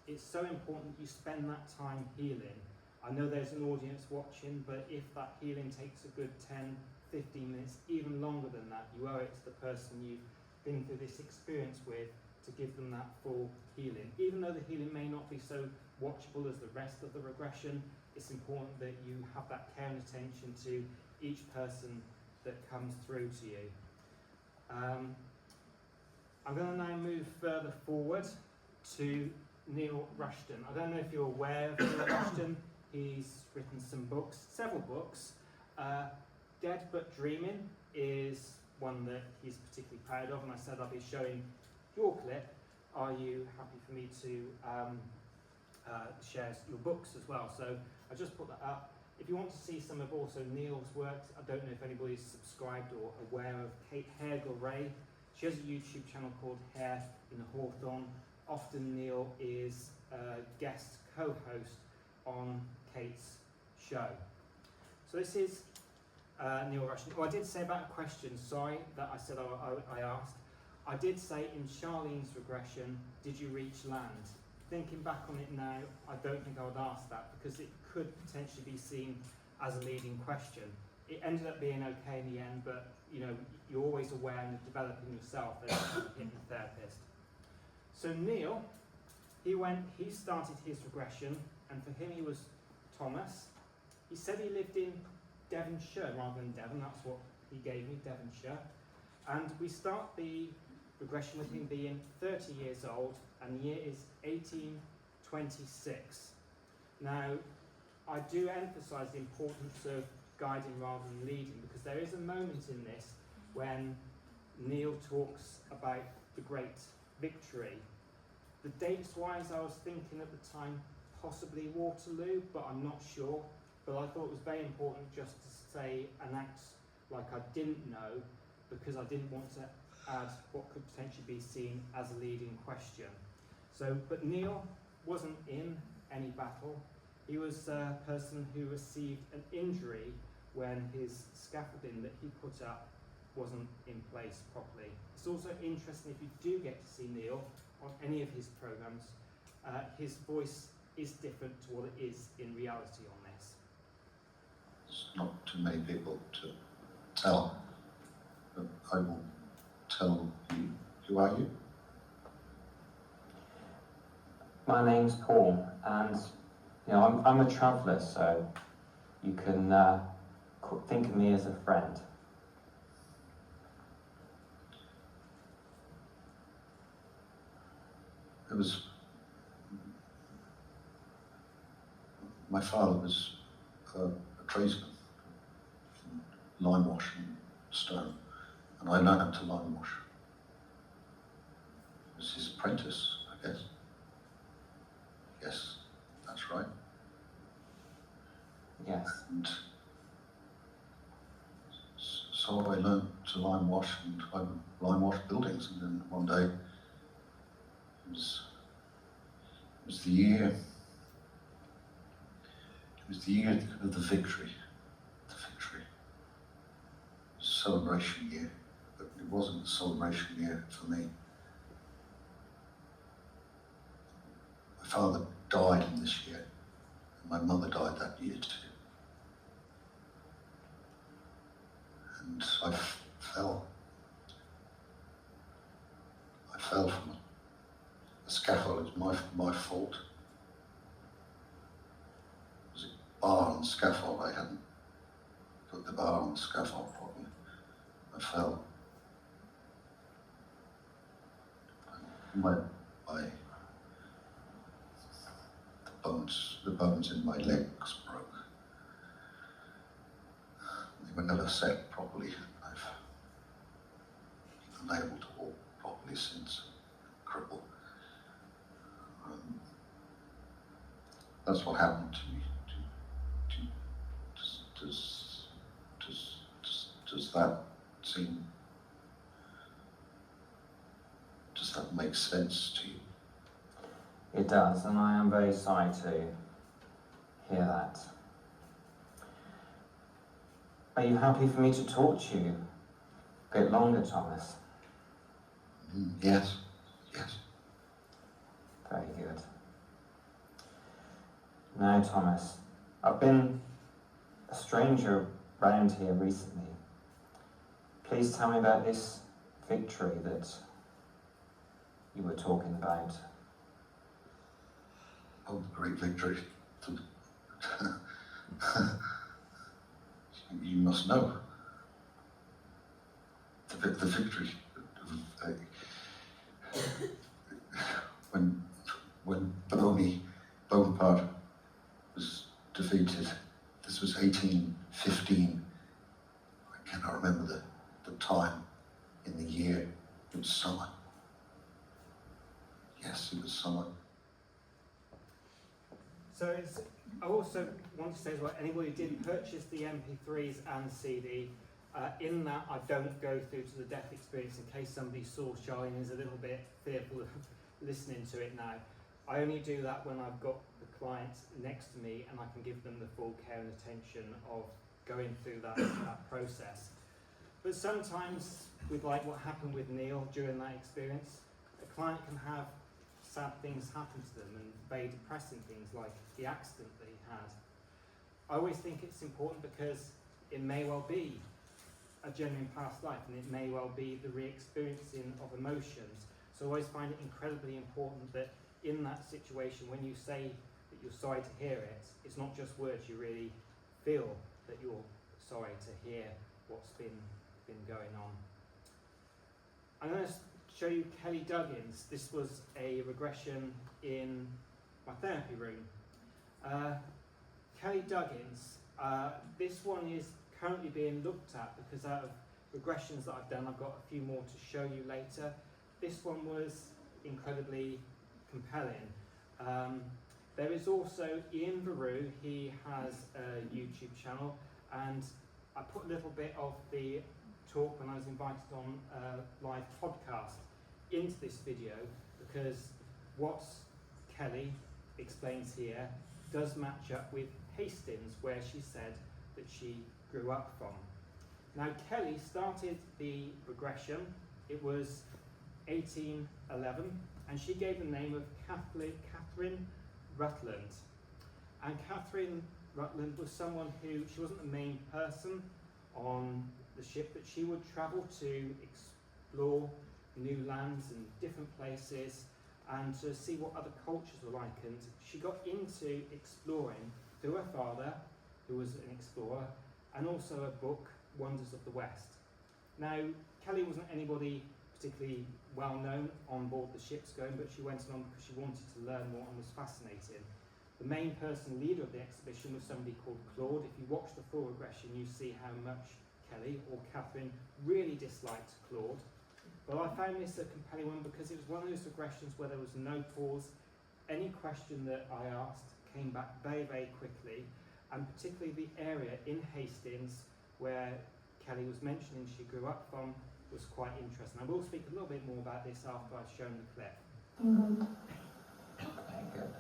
it's so important that you spend that time healing. I know there's an audience watching, but if that healing takes a good 10, 15 minutes, even longer than that, you owe it to the person you've been through this experience with to give them that full healing. Even though the healing may not be so watchable as the rest of the regression, it's important that you have that care and attention to each person that comes through to you. I'm going to now move further forward to Neil Rushton. I don't know if you're aware of Neil Rushton. He's written some books, several books. Dead But Dreaming is one that he's particularly proud of, and I said I'll be showing your clip. Are you happy for me to share your books as well? So I just put that up. If you want to see some of also Neil's works, I don't know if anybody's subscribed or aware of Kate Hare-Ray. She has a YouTube channel called Hare in Hawthorne. Often Neil is a guest co-host on Kate's show. So this is Neil Rushton. Oh, I did say about a question, sorry, that I said I asked. I did say in Charlene's regression, did you reach land? Thinking back on it now, I don't think I would ask that because it could potentially be seen as a leading question. It ended up being okay in the end, but you know, you're always aware and developing yourself as a hypnotherapist. So Neil, he started his regression, and for him he was Thomas. He said he lived in Devonshire rather than Devon, that's what he gave me, Devonshire. And we start the regression with him being 30 years old, and the year is 1826. Now, I do emphasise the importance of guiding rather than leading, because there is a moment in this when Neil talks about the great victory. The dates-wise, I was thinking at the time possibly Waterloo, but I'm not sure. But I thought it was very important just to say an act like I didn't know, because I didn't want to add what could potentially be seen as a leading question. So, but Neil wasn't in any battle. He was a person who received an injury when his scaffolding that he put up wasn't in place properly. It's also interesting, if you do get to see Neil on any of his programs, his voice is different to what it is in reality on this. It's not too many people to tell, but I will tell you. Who are you? My name's Paul, and I'm a traveller, so you can think of me as a friend. It was. My father was a tradesman, lime wash and stone, and I learned to lime wash. I was his apprentice, I guess. Yes, that's right. Yes. And so I learned to lime wash, and I would lime wash buildings, and then one day it was the year of the victory. Celebration year, but it wasn't a celebration year for me. My father died in this year, and my mother died that year too. And I fell from a scaffold. It was my fault. It was a bar on the scaffold. I hadn't put the bar on the scaffold properly. I fell. The bones in my legs broke. They were never set properly. I've been unable to walk properly since. Crippled. That's what happened to me. Does that seem? Does that make sense to you? It does, and I am very sorry to hear that. Are you happy for me to talk to you a bit longer, Thomas? Yes. Very good. Now, Thomas, I've been a stranger round here recently. Please tell me about this victory that you were talking about. Oh, the great victory. You must know. The victory. When Bonaparte was defeated, this was 1815. I cannot remember the time in the year. It was summer. Yes, it was summer. So I also want to say as well, anybody who did purchase the MP3s and CD, in that I don't go through to the death experience in case somebody saw Charlie and is a little bit fearful of listening to it now. I only do that when I've got the client next to me and I can give them the full care and attention of going through that process. But sometimes, with like what happened with Neil during that experience, a client can have sad things happen to them and very depressing things like the accident that he had. I always think it's important because it may well be a genuine past life and it may well be the re-experiencing of emotions. So I always find it incredibly important that in that situation, when you say that you're sorry to hear it, it's not just words, you really feel that you're sorry to hear what's been going on. I'm going to show you Kelly Duggins. This was a regression in my therapy room. Kelly Duggins, this one is currently being looked at because out of regressions that I've done, I've got a few more to show you later. This one was incredibly compelling. There is also Ian Baru. He has a YouTube channel, and I put a little bit of the talk when I was invited on a live podcast into this video, because what Kelly explains here does match up with Hastings, where she said that she grew up from. Now, Kelly started the regression. It was 1811, and she gave the name of Catherine Rutland. And Catherine Rutland was someone who, she wasn't the main person on the ship, but she would travel to explore new lands and different places and to see what other cultures were like. And she got into exploring through her father, who was an explorer, and also a book, Wonders of the West. Now, Kelly wasn't anybody particularly well known on board the ships going, but she went along because she wanted to learn more and was fascinated. The main person, leader of the exhibition, was somebody called Claude. If you watch the full regression, you see how much Kelly or Catherine really disliked Claude. But I found this a compelling one because it was one of those regressions where there was no pause. Any question that I asked came back very, very quickly, and particularly the area in Hastings where Kelly was mentioning she grew up from was quite interesting. I will speak a little bit more about this after I've shown the clip. Okay, good.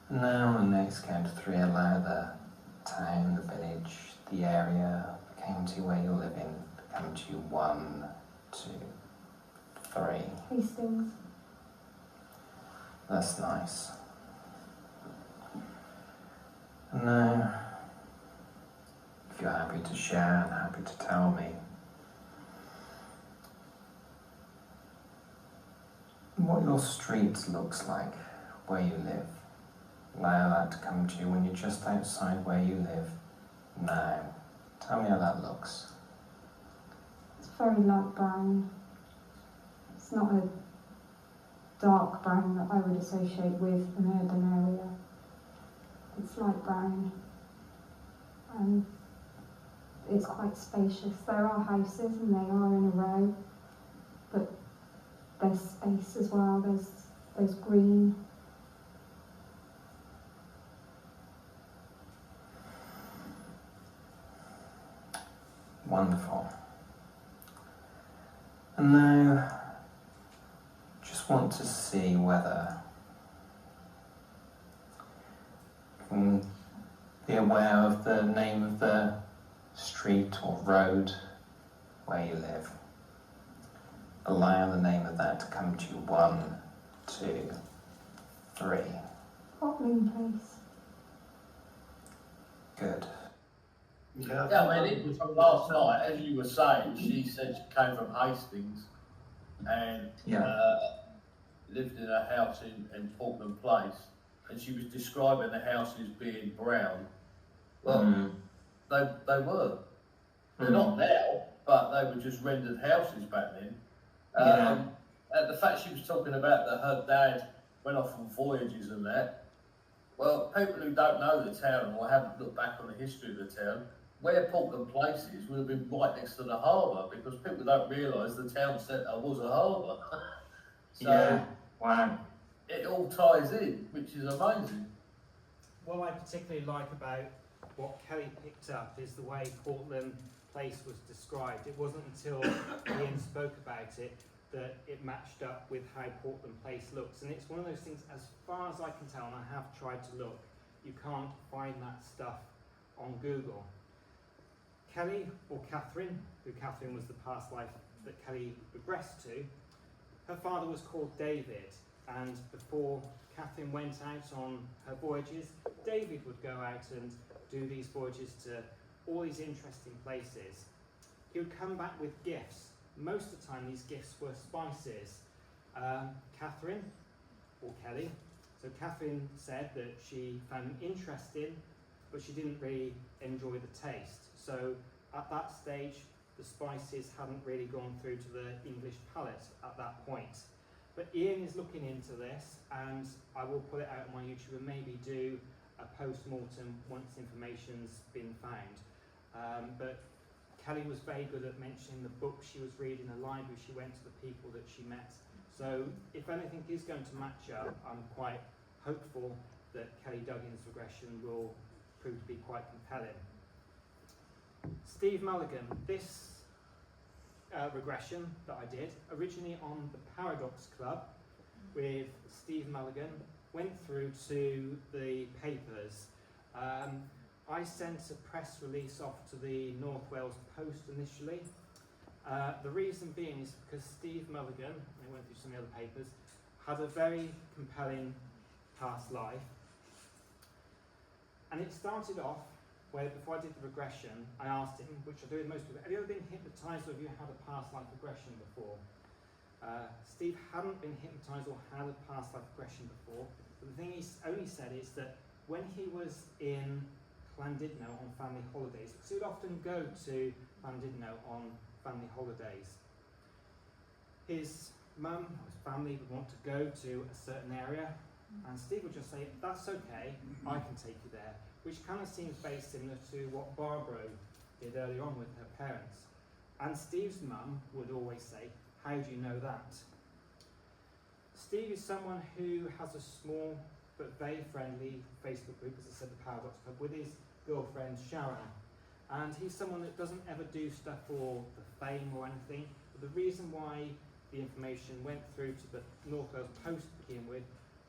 Now, on the next count of 3, allow the town, the village, the area, the county where you're living to come to you. 1, 2, 3. Hastings. That's nice. And now, if you're happy to share and happy to tell me, what your street looks like where you live. Allow that to come to you when you're just outside where you live now. Tell me how that looks. It's very light brown. It's not a dark brown that I would associate with an urban area. It's light brown, and it's quite spacious. There are houses and they are in a row, but there's space as well. There's green. Wonderful. And now, just want to see whether you can be aware of the name of the street or road where you live. Allow the name of that to come to you. 1, 2, 3. Hotling Place. Good. Yeah. Yeah, I mean, it was from last night, as you were saying, she said she came from Hastings and lived in a house in Portland Place, and she was describing the houses being brown. Well, they were. They're not now, but they were just rendered houses back then. And the fact she was talking about that her dad went off on voyages and that, well, people who don't know the town or haven't looked back on the history of the town, where Portland Place is would have been right next to the harbour, because people don't realise the town centre was a harbour. So wow. it all ties in, which is amazing. What I particularly like about what Kelly picked up is the way Portland Place was described. It wasn't until Ian spoke about it that it matched up with how Portland Place looks. And it's one of those things, as far as I can tell, and I have tried to look, you can't find that stuff on Google. Kelly, or Catherine, who Catherine was the past life that Kelly regressed to, her father was called David, and before Catherine went out on her voyages, David would go out and do these voyages to all these interesting places. He would come back with gifts. Most of the time these gifts were spices. Catherine, or Kelly, so Catherine said that she found them interesting, but she didn't really enjoy the taste. So at that stage, the spices hadn't really gone through to the English palate at that point. But Ian is looking into this, and I will put it out on my YouTube and maybe do a post-mortem once information's been found. But Kelly was very good at mentioning the books she was reading, the library she went to, the people that she met. So if anything is going to match up, I'm quite hopeful that Kelly Duggan's regression will prove to be quite compelling. Steve Mulligan, this regression that I did, originally on the Paradox Club with Steve Mulligan, went through to the papers. I sent a press release off to the North Wales Post initially. The reason being is because Steve Mulligan, I went through some of the other papers, had a very compelling past life. And it started off where, before I did the regression, I asked him, which I do with most people, have you ever been hypnotised or have you had a past life regression before? Steve hadn't been hypnotised or had a past life regression before, but the thing he only said is that when he was in Llandudno on family holidays, because he would often go to Llandudno on family holidays, his mum or his family would want to go to a certain area, and Steve would just say, that's okay, I can take you there, which kind of seems very similar to what Barbara did earlier on with her parents. And Steve's mum would always say, how do you know that? Steve is someone who has a small but very friendly Facebook group, as I said, the Paradox Club, with his girlfriend Sharon. And he's someone that doesn't ever do stuff for the fame or anything. But the reason why the information went through to the North Wales Post to begin with,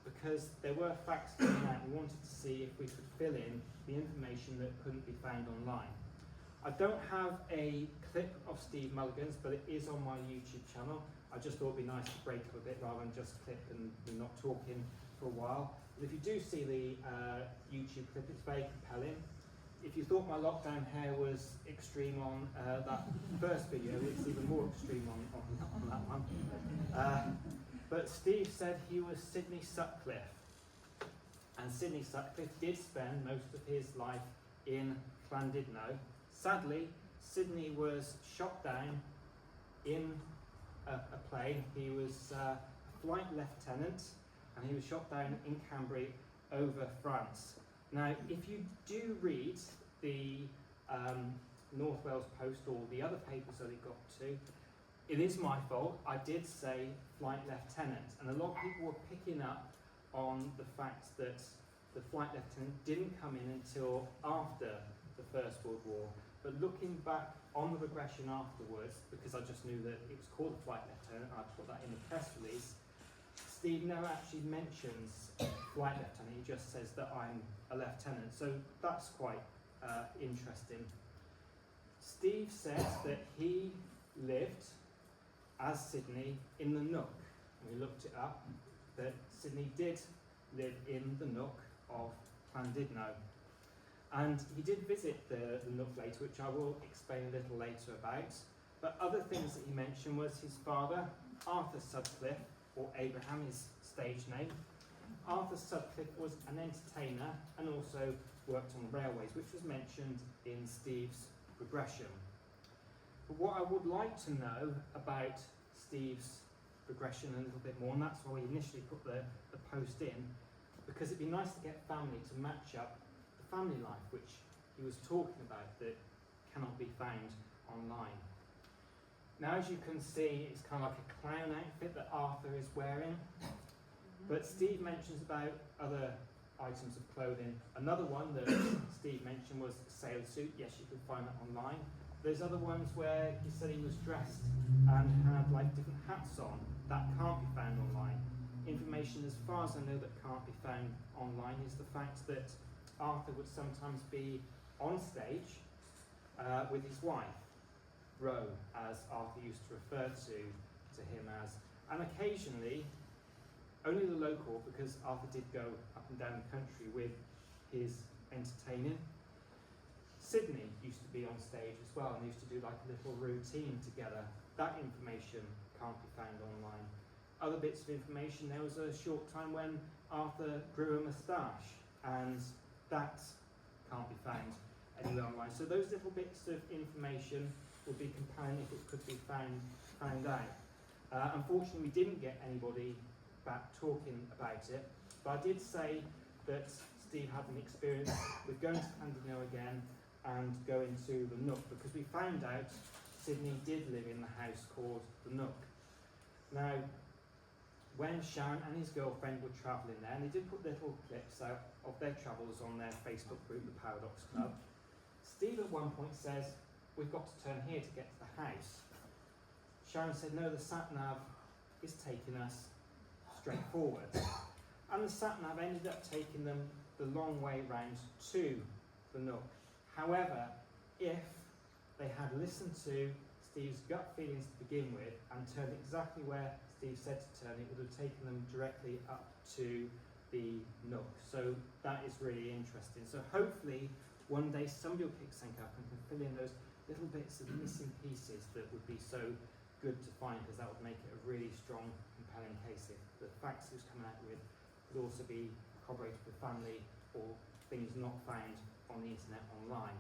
because there were facts coming out. We wanted to see if we could fill in the information that couldn't be found online. I don't have a clip of Steve Mulligan's, but it is on my YouTube channel. I just thought it'd be nice to break up a bit rather than just clip and not talking for a while. But if you do see the YouTube clip, it's very compelling. If you thought my lockdown hair was extreme on that first video, it's even more extreme on that one. But Steve said he was Sidney Sutcliffe. And Sidney Sutcliffe did spend most of his life in Llandudno. Sadly, Sidney was shot down in a plane. He was a flight lieutenant, and he was shot down in Cambrai over France. Now, if you do read the North Wales Post or the other papers that it got to, it is my fault. I did say flight lieutenant, and a lot of people were picking up on the fact that the flight lieutenant didn't come in until after the First World War. But looking back on the regression afterwards, because I just knew that it was called a flight lieutenant, I put that in the press release, Steve never actually mentions flight lieutenant, he just says that I'm a lieutenant. So that's quite interesting. Steve says that he lived as Sidney in the Nook. And we looked it up, that Sidney did live in the Nook of Llandudno. And he did visit the Nook later, which I will explain a little later about. But other things that he mentioned was his father, Arthur Sutcliffe, or Abraham, his stage name. Arthur Sutcliffe was an entertainer and also worked on railways, which was mentioned in Steve's regression. But what I would like to know about Steve's regression a little bit more, and that's why we initially put the post in, because it'd be nice to get family to match up the family life, which he was talking about, that cannot be found online. Now, as you can see, it's kind of like a clown outfit that Arthur is wearing, but Steve mentions about other items of clothing. Another one that Steve mentioned was a sailor suit. Yes, you can find that online. There's other ones where he said he was dressed and had like different hats on. That can't be found online. Information, as far as I know, that can't be found online is the fact that Arthur would sometimes be on stage with his wife, Ro, as Arthur used to refer to him as, and occasionally only the local, because Arthur did go up and down the country with his entertaining. Sidney used to be on stage as well, and they used to do like a little routine together. That information can't be found online. Other bits of information, there was a short time when Arthur grew a moustache, and that can't be found anywhere online. So those little bits of information would be compelling if it could be found out. Unfortunately, we didn't get anybody back talking about it, but I did say that Steve had an experience with going to Llandudno again and going to the Nook, because we found out Sidney did live in the house called the Nook. Now, when Sharon and his girlfriend were travelling there, and they did put little clips out of their travels on their Facebook group, the Paradox Club. Steve at one point says, "We've got to turn here to get to the house." Sharon said, "No, the sat-nav is taking us straight forward." And the sat-nav ended up taking them the long way round to the Nook. However, if they had listened to Steve's gut feelings to begin with and turned exactly where Steve said to turn, it would have taken them directly up to the Nook. So that is really interesting. So hopefully one day somebody will pick something up and can fill in those little bits of missing pieces that would be so good to find, because that would make it a really strong, compelling case if the facts he was coming out with could also be corroborated with family or things not found on the internet online.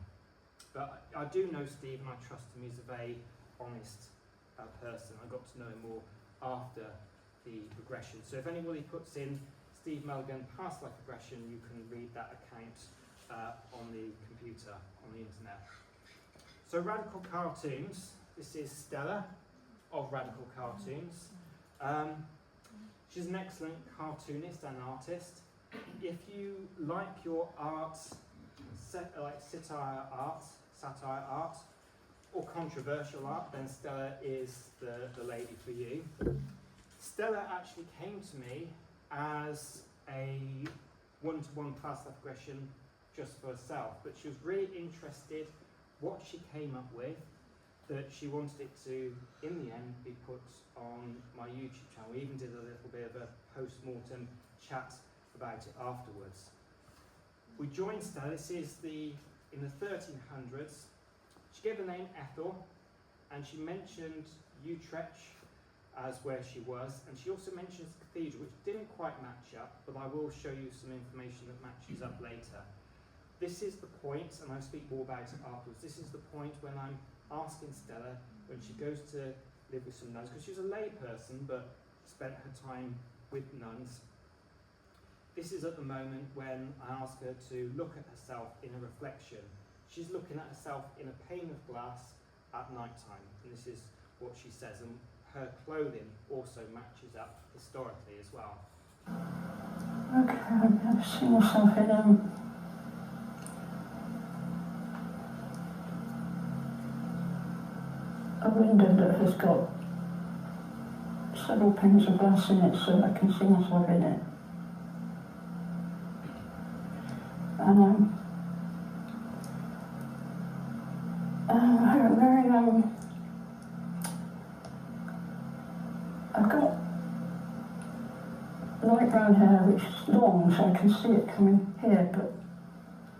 But I do know Steve and I trust him. He's a very honest person. I got to know him more after the regression. So if anybody puts in Steve Mulligan past life regression, you can read that account on the computer, on the internet. So Radical Cartoons. This is Stella of Radical Cartoons. She's an excellent cartoonist and artist. If you like your art, like satire art, or controversial art, then Stella is the lady for you. Stella actually came to me as a one-to-one past life regression just for herself, but she was really interested what she came up with, that she wanted it to, in the end, be put on my YouTube channel. We even did a little bit of a post-mortem chat about it afterwards. We joined Stella, this is in the 1300s. She gave the name Ethel, and she mentioned Utrecht as where she was, and she also mentions the cathedral, which didn't quite match up, but I will show you some information that matches up later. This is the point, and I'll speak more about it afterwards, this is the point when I'm asking Stella, when she goes to live with some nuns, because she was a lay person, but spent her time with nuns. This is at the moment when I ask her to look at herself in a reflection. She's looking at herself in a pane of glass at night time, and this is what she says, and her clothing also matches up historically as well. Okay, I've seen myself in a window that has got several panes of glass in it, so I can see myself in it. And I've got light brown hair, which is long, so I can see it coming here,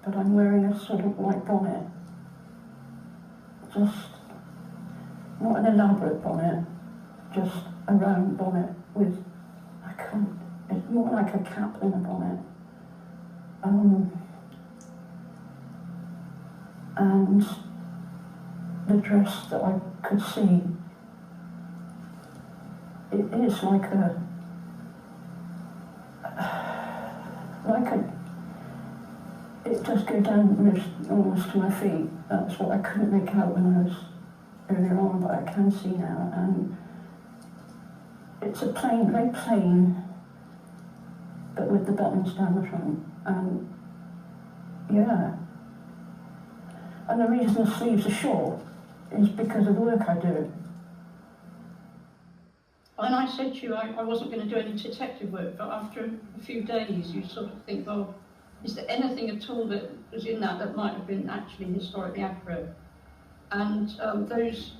but I'm wearing a sort of white bonnet. Just not an elaborate bonnet, just a round bonnet with, it's more like a cap than a bonnet. And the dress that I could see, it is like it does go down almost to my feet. That's what I couldn't make out when I was earlier on, but I can see now. And it's a plain, very plain, but with the buttons down the front. And yeah. And the reason the sleeves are short is because of the work I do. And I said to you I wasn't going to do any detective work, but after a few days you sort of think, well, is there anything at all that was in that might have been actually historically accurate? And those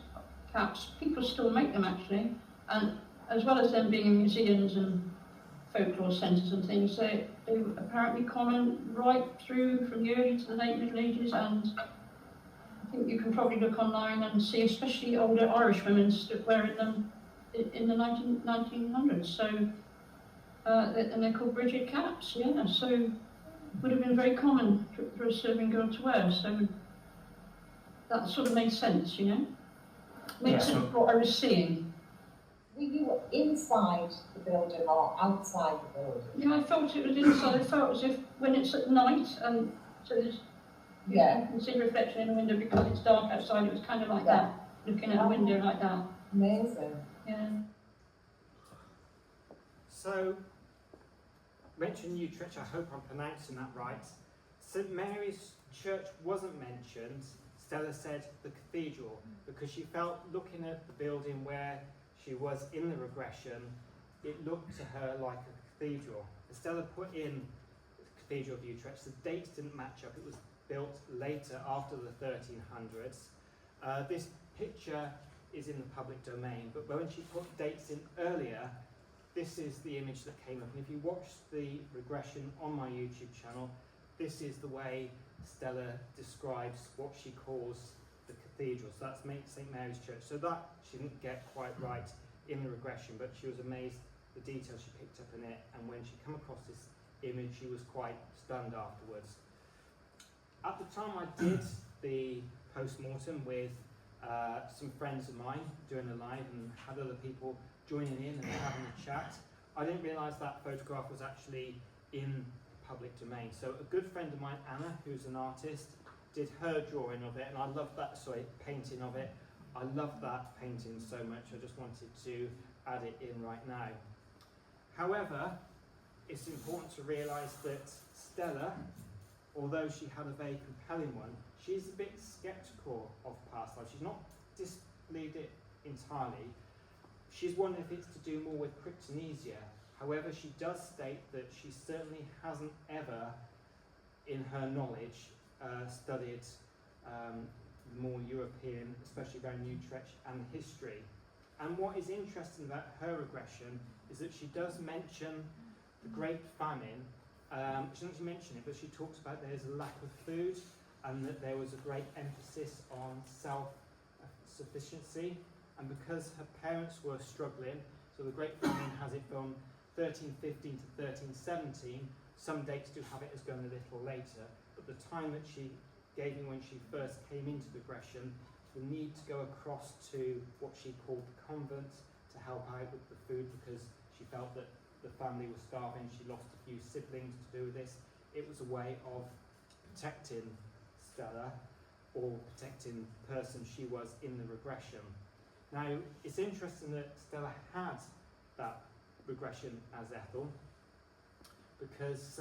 caps, people still make them actually, and as well as them being in museums and folklore centres and things, they were apparently common right through from the early to the late Middle Ages, and I think you can probably look online and see especially older Irish women wearing them in the 1900s. So, and they're called Bridget caps, yeah, so would have been very common for a serving girl to wear, so that sort of made sense, you know? Made sense of what I was seeing. Were you inside the building or outside the building? Yeah, I felt it was inside. I felt as if when it's at night, and so there's, you can see reflection in the window because it's dark outside, it was kind of like that, looking at a window like that. Amazing. Yeah. So, mentioned Utrecht, I hope I'm pronouncing that right. St Mary's Church wasn't mentioned. Stella said the cathedral, because she felt looking at the building where she was in the regression, it looked to her like a cathedral. Stella put in the Cathedral of Utrecht. The dates didn't match up. It was built later, after the 1300s. This picture is in the public domain, but when she put dates in earlier, this is the image that came up. And if you watch the regression on my YouTube channel, this is the way Stella describes what she calls the cathedral. So that's St Mary's Church. So that she didn't get quite right in the regression, but she was amazed the details she picked up in it, and when she came across this image, she was quite stunned afterwards. At the time I did the post-mortem with some friends of mine doing a live and had other people joining in and having a chat, I didn't realise that photograph was actually in the public domain. So a good friend of mine, Anna, who's an artist, did her drawing of it, and I love that, painting of it. I love that painting so much, I just wanted to add it in right now. However, it's important to realise that Stella, although she had a very compelling one, she's a bit sceptical of past life. She's not disbelieved it entirely. She's wondering if it's to do more with cryptonesia. However, she does state that she certainly hasn't ever, in her knowledge, studied more European, especially around Utrecht, and history. And what is interesting about her regression is that she does mention the Great Famine. She doesn't mention it, but she talks about there's a lack of food and that there was a great emphasis on self-sufficiency. And because her parents were struggling, so the Great Famine has it from 1315 to 1317. Some dates do have it as going a little later, but the time that she gave me when she first came into regression, the need to go across to what she called the convent to help out with the food, because she felt that the family was starving. She lost a few siblings to do with this. It was a way of protecting Stella, or protecting the person she was in the regression. Now, it's interesting that Stella had that regression as Ethel, because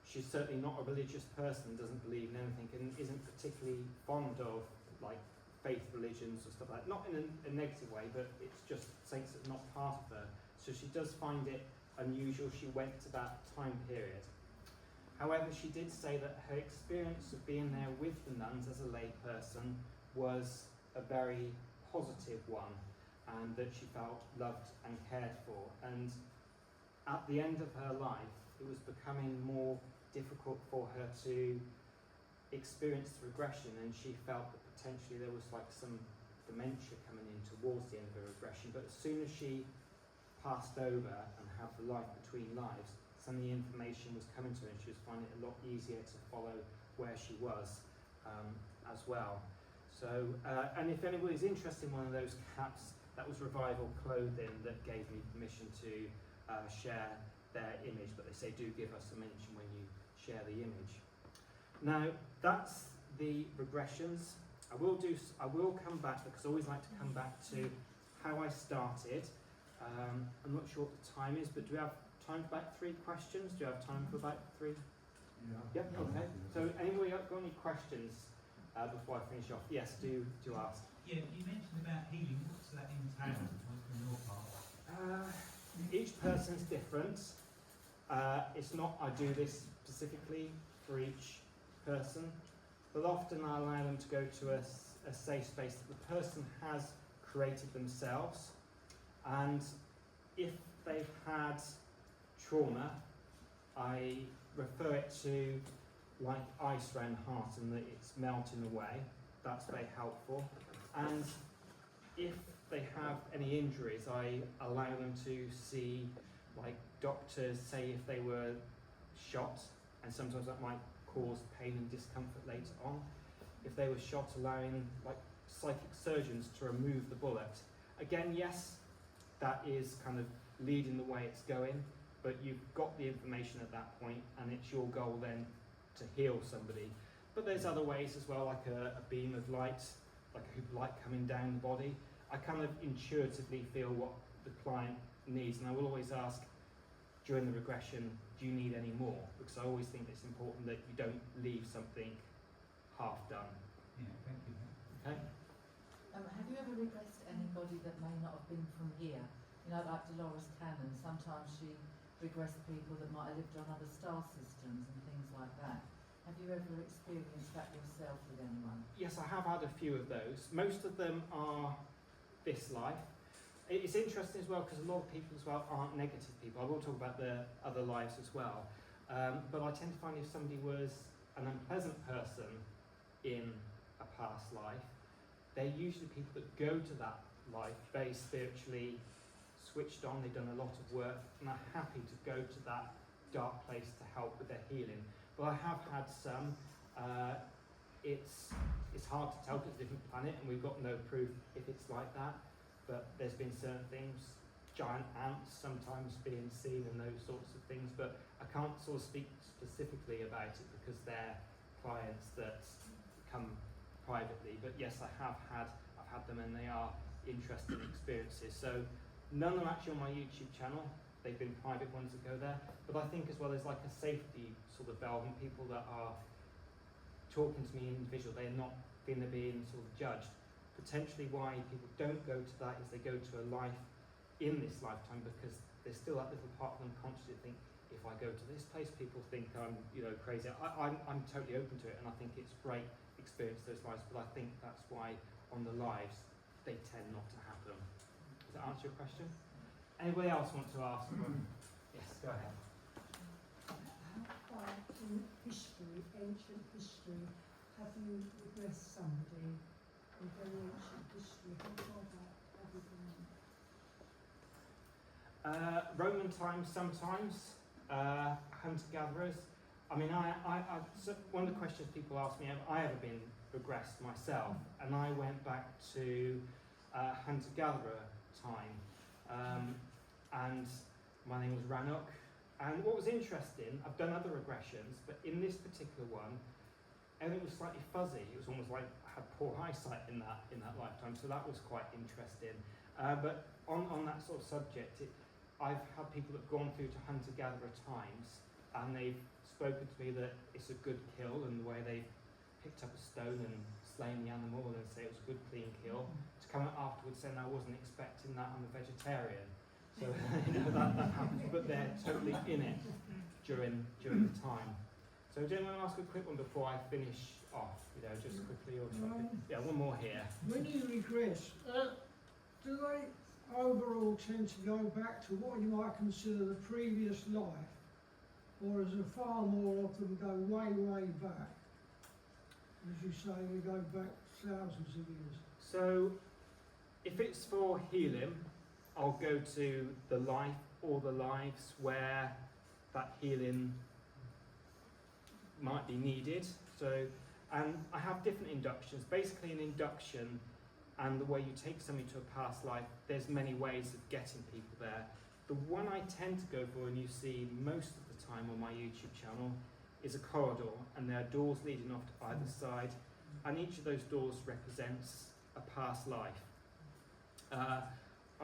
she's certainly not a religious person, doesn't believe in anything, and isn't particularly fond of like faith religions or stuff like that. Not in a negative way, but it's just things that are not part of her. So she does find it unusual she went to that time period. However, she did say that her experience of being there with the nuns as a lay person was a very positive one, and that she felt loved and cared for. And at the end of her life, it was becoming more difficult for her to experience the regression, and she felt that potentially there was like some dementia coming in towards the end of her regression. But as soon as she passed over and had the life between lives, some of the information was coming to her, and she was finding it a lot easier to follow where she was as well. So, and if anybody's interested in one of those caps, that was Revival Clothing that gave me permission to share their image, but they say do give us a mention when you share the image. Now, that's the regressions. I will come back, because I always like to come back to how I started. I'm not sure what the time is, but do we have time for about 3 questions? Do you have time for about 3? Yeah. Yep, okay. So anybody got any questions before I finish off? Yes, do ask. Yeah, you mentioned about healing. What's that entail from your part? Each person's different. It's not I do this specifically for each person, but often I allow them to go to a safe space that the person has created themselves. And if they've had trauma, I refer it to like ice around the heart and that it's melting away. That's very helpful. And if they have any injuries, I allow them to see like doctors, say if they were shot, and sometimes that might cause pain and discomfort later on. If they were shot, allowing like psychic surgeons to remove the bullet. Again, yes, that is kind of leading the way it's going, but you've got the information at that point, and it's your goal then to heal somebody. But there's other ways as well, like a beam of light, like a hoop of light coming down the body. I kind of intuitively feel what the client needs, and I will always ask during the regression, do you need any more? Because I always think it's important that you don't leave something half done. Yeah, thank you. Okay? Have you ever regressed anybody that may not have been from here? You know, like Dolores Cannon, sometimes she regressed people that might have lived on other star systems and things like that. Have you ever experienced that yourself with anyone? Yes, I have had a few of those. Most of them are this life. It's interesting as well because a lot of people as well aren't negative people. I will talk about the other lives as well. But I tend to find if somebody was an unpleasant person in a past life, they're usually people that go to that life very spiritually switched on, they've done a lot of work and are happy to go to that dark place to help with their healing. But I have had some, it's hard to tell because it's a different planet and we've got no proof if it's like that, but there's been certain things, giant ants sometimes being seen and those sorts of things, but I can't sort of speak specifically about it because they're clients that come privately. But yes, I've had them and they are interesting experiences. So none of them actually on my YouTube channel. They've been private ones that go there. But I think as well there's like a safety sort of valve, and people that are talking to me individual, they're not feeling they're being sort of judged. Potentially why people don't go to that is they go to a life in this lifetime because there's still that little part of them consciously think, if I go to this place, people think I'm, crazy. I'm totally open to it, and I think it's great experience those lives. But I think that's why on the lives they tend not to happen. Does that answer your question? Anybody else want to ask? Yes, go ahead. How far in history, ancient history, have you regressed somebody in very ancient history? How far back have you gone? Roman times sometimes, hunter-gatherers. I mean, so one of the questions people ask me, have I ever been regressed myself? And I went back to hunter-gatherer time, and my name was Rannoch. And what was interesting, I've done other regressions, but in this particular one, everything was slightly fuzzy. It was almost like I had poor eyesight in that lifetime, so that was quite interesting. But on that sort of subject, I've had people that have gone through to hunter-gatherer times, and they've spoken to me that it's a good kill, and the way they've picked up a stone and slain the animal and say it was a good clean kill, to come out afterwards saying I wasn't expecting that, I'm a vegetarian. So that happens, but they're totally in it during the time. So do you want to ask a quick one before I finish off, just quickly, or yeah, one more here. When you regress, do they overall tend to go back to what you might consider the previous life, or is there far more of them go way, way back? As you say, they go back thousands of years. So if it's for healing, I'll go to the life or the lives where that healing might be needed. So, and I have different inductions. Basically an induction and the way you take somebody to a past life, there's many ways of getting people there. The one I tend to go for, and you see most of the time on my YouTube channel, is a corridor, and there are doors leading off to either side, and each of those doors represents a past life.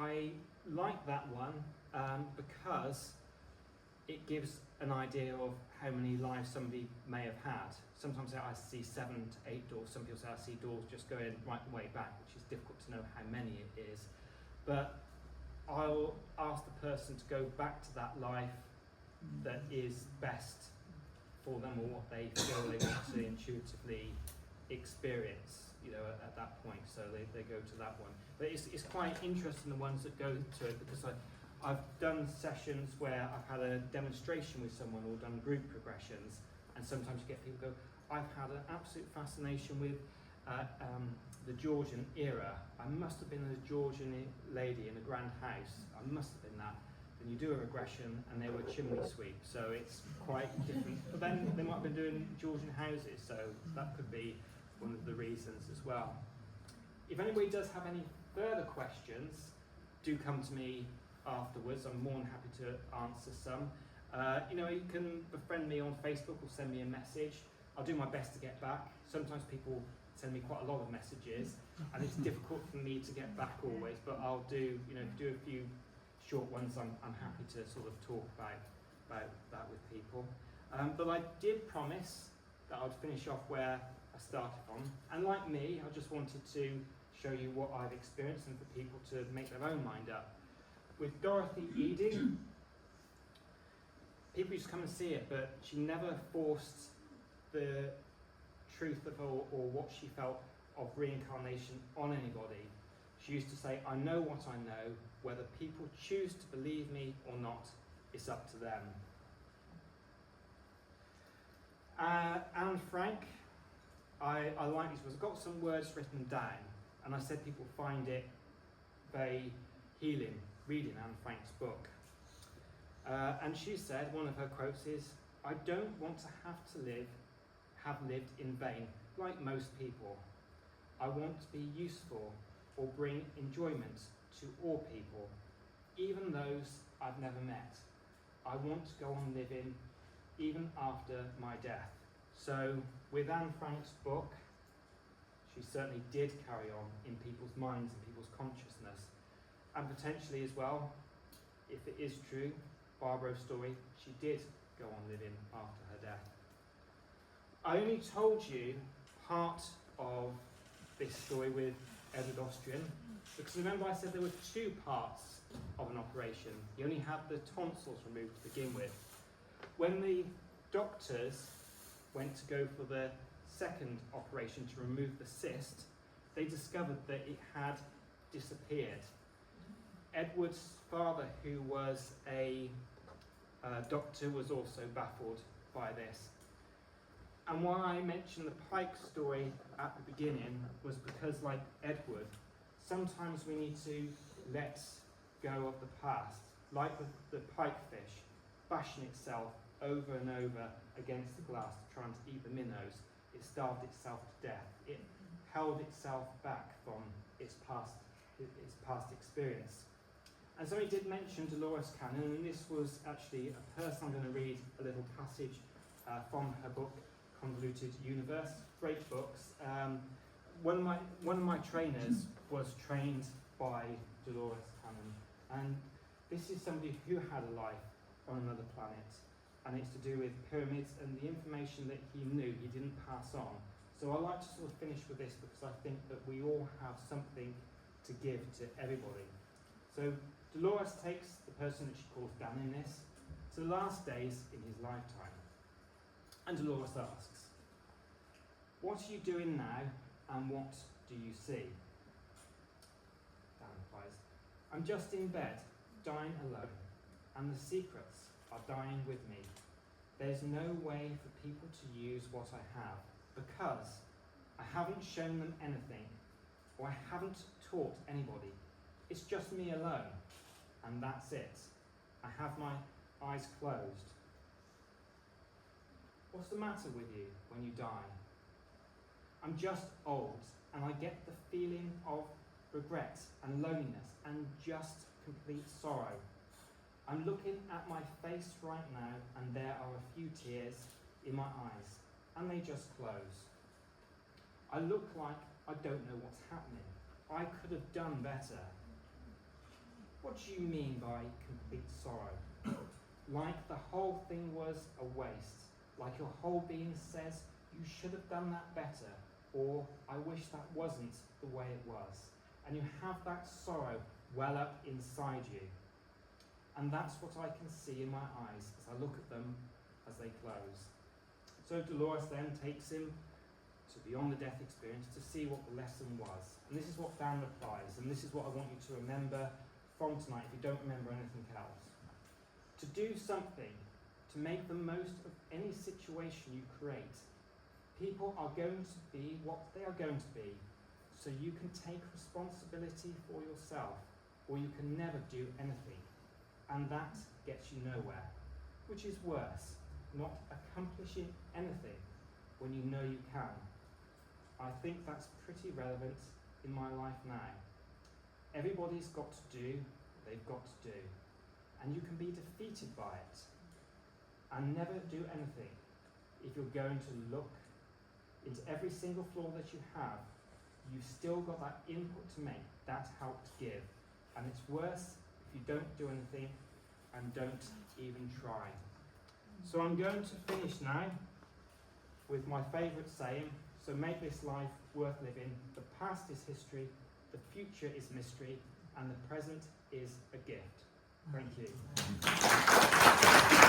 I like that one because it gives an idea of how many lives somebody may have had. Sometimes I see 7 to 8 doors, some people say I see doors just going right the way back, which is difficult to know how many it is. But I'll ask the person to go back to that life that is best for them, or what they feel they want to intuitively experience, at that point. So they go to that one. But it's quite interesting, the ones that go to it, because I've done sessions where I've had a demonstration with someone or done group progressions, and sometimes you get people go, I've had an absolute fascination with the Georgian era. I must have been a Georgian lady in a grand house. I must have been that. Then you do a regression and they were chimney sweep, so it's quite different. But then they might have been doing Georgian houses, so that could be one of the reasons as well. If anybody does have any further questions, do come to me afterwards. I'm more than happy to answer some. You can befriend me on Facebook or send me a message. I'll do my best to get back. Sometimes people send me quite a lot of messages, and it's difficult for me to get back always, but I'll do, do a few short ones, I'm happy to sort of talk about that with people. But I did promise that I'd finish off where I started from. And like me, I just wanted to show you what I've experienced and for people to make their own mind up. With Dorothy Eading, people used to come and see it, but she never forced the truth of or what she felt of reincarnation on anybody. She used to say, I know what I know, whether people choose to believe me or not, it's up to them. Anne Frank, I like these words. I've got some words written down, and I said people find it very healing reading Anne Frank's book. And she said, one of her quotes is, I don't want to have lived in vain, like most people. I want to be useful or bring enjoyment to all people, even those I've never met. I want to go on living even after my death. So with Anne Frank's book, she certainly did carry on in people's minds and people's consciousness. And potentially as well, if it is true, Barbara's story, she did go on living after her death. I only told you part of this story with Edward Austrian, because remember I said there were two parts of an operation. You only had the tonsils removed to begin with. When the doctors went to go for the second operation to remove the cyst, they discovered that it had disappeared. Edward's father, who was a doctor, was also baffled by this. And why I mentioned the Pike story at the beginning was because, like Edward, sometimes we need to let go of the past, like the pikefish bashing itself over and over against the glass, trying to eat the minnows. It starved itself to death. It held itself back from its past experience. And so he did mention Dolores Cannon, and this was actually a person. I'm going to read a little passage from her book, Convoluted Universe. Great books. One of my trainers was trained by Dolores Cannon, and this is somebody who had a life on another planet, and it's to do with pyramids and the information that he knew he didn't pass on. So I like to sort of finish with this because I think that we all have something to give to everybody. So Dolores takes the person that she calls Dan in this to the last days in his lifetime. And Dolores asks, what are you doing now and what do you see? Dan replies, I'm just in bed, dying alone, and the secrets are dying with me. There's no way for people to use what I have because I haven't shown them anything or I haven't taught anybody. It's just me alone, and that's it. I have my eyes closed. What's the matter with you when you die? I'm just old, and I get the feeling of regret and loneliness and just complete sorrow. I'm looking at my face right now, and there are a few tears in my eyes, and they just close. I look like I don't know what's happening. I could have done better. What do you mean by complete sorrow? Like the whole thing was a waste. Like your whole being says, you should have done that better, or I wish that wasn't the way it was. And you have that sorrow well up inside you. And that's what I can see in my eyes as I look at them as they close. So Dolores then takes him to beyond the death experience to see what the lesson was. And this is what Dan replies, and this is what I want you to remember from tonight if you don't remember anything else. To do something, to make the most of any situation you create. People are going to be what they are going to be, so you can take responsibility for yourself, or you can never do anything. And that gets you nowhere, which is worse, not accomplishing anything when you know you can. I think that's pretty relevant in my life now. Everybody's got to do what they've got to do, and you can be defeated by it and never do anything if you're going to look into every single flaw that you have. You've still got that input to make, that help to give, and it's worse if you don't do anything and don't even try. So I'm going to finish now with my favourite saying, so make this life worth living. The past is history, the future is mystery, and the present is a gift. Thank you.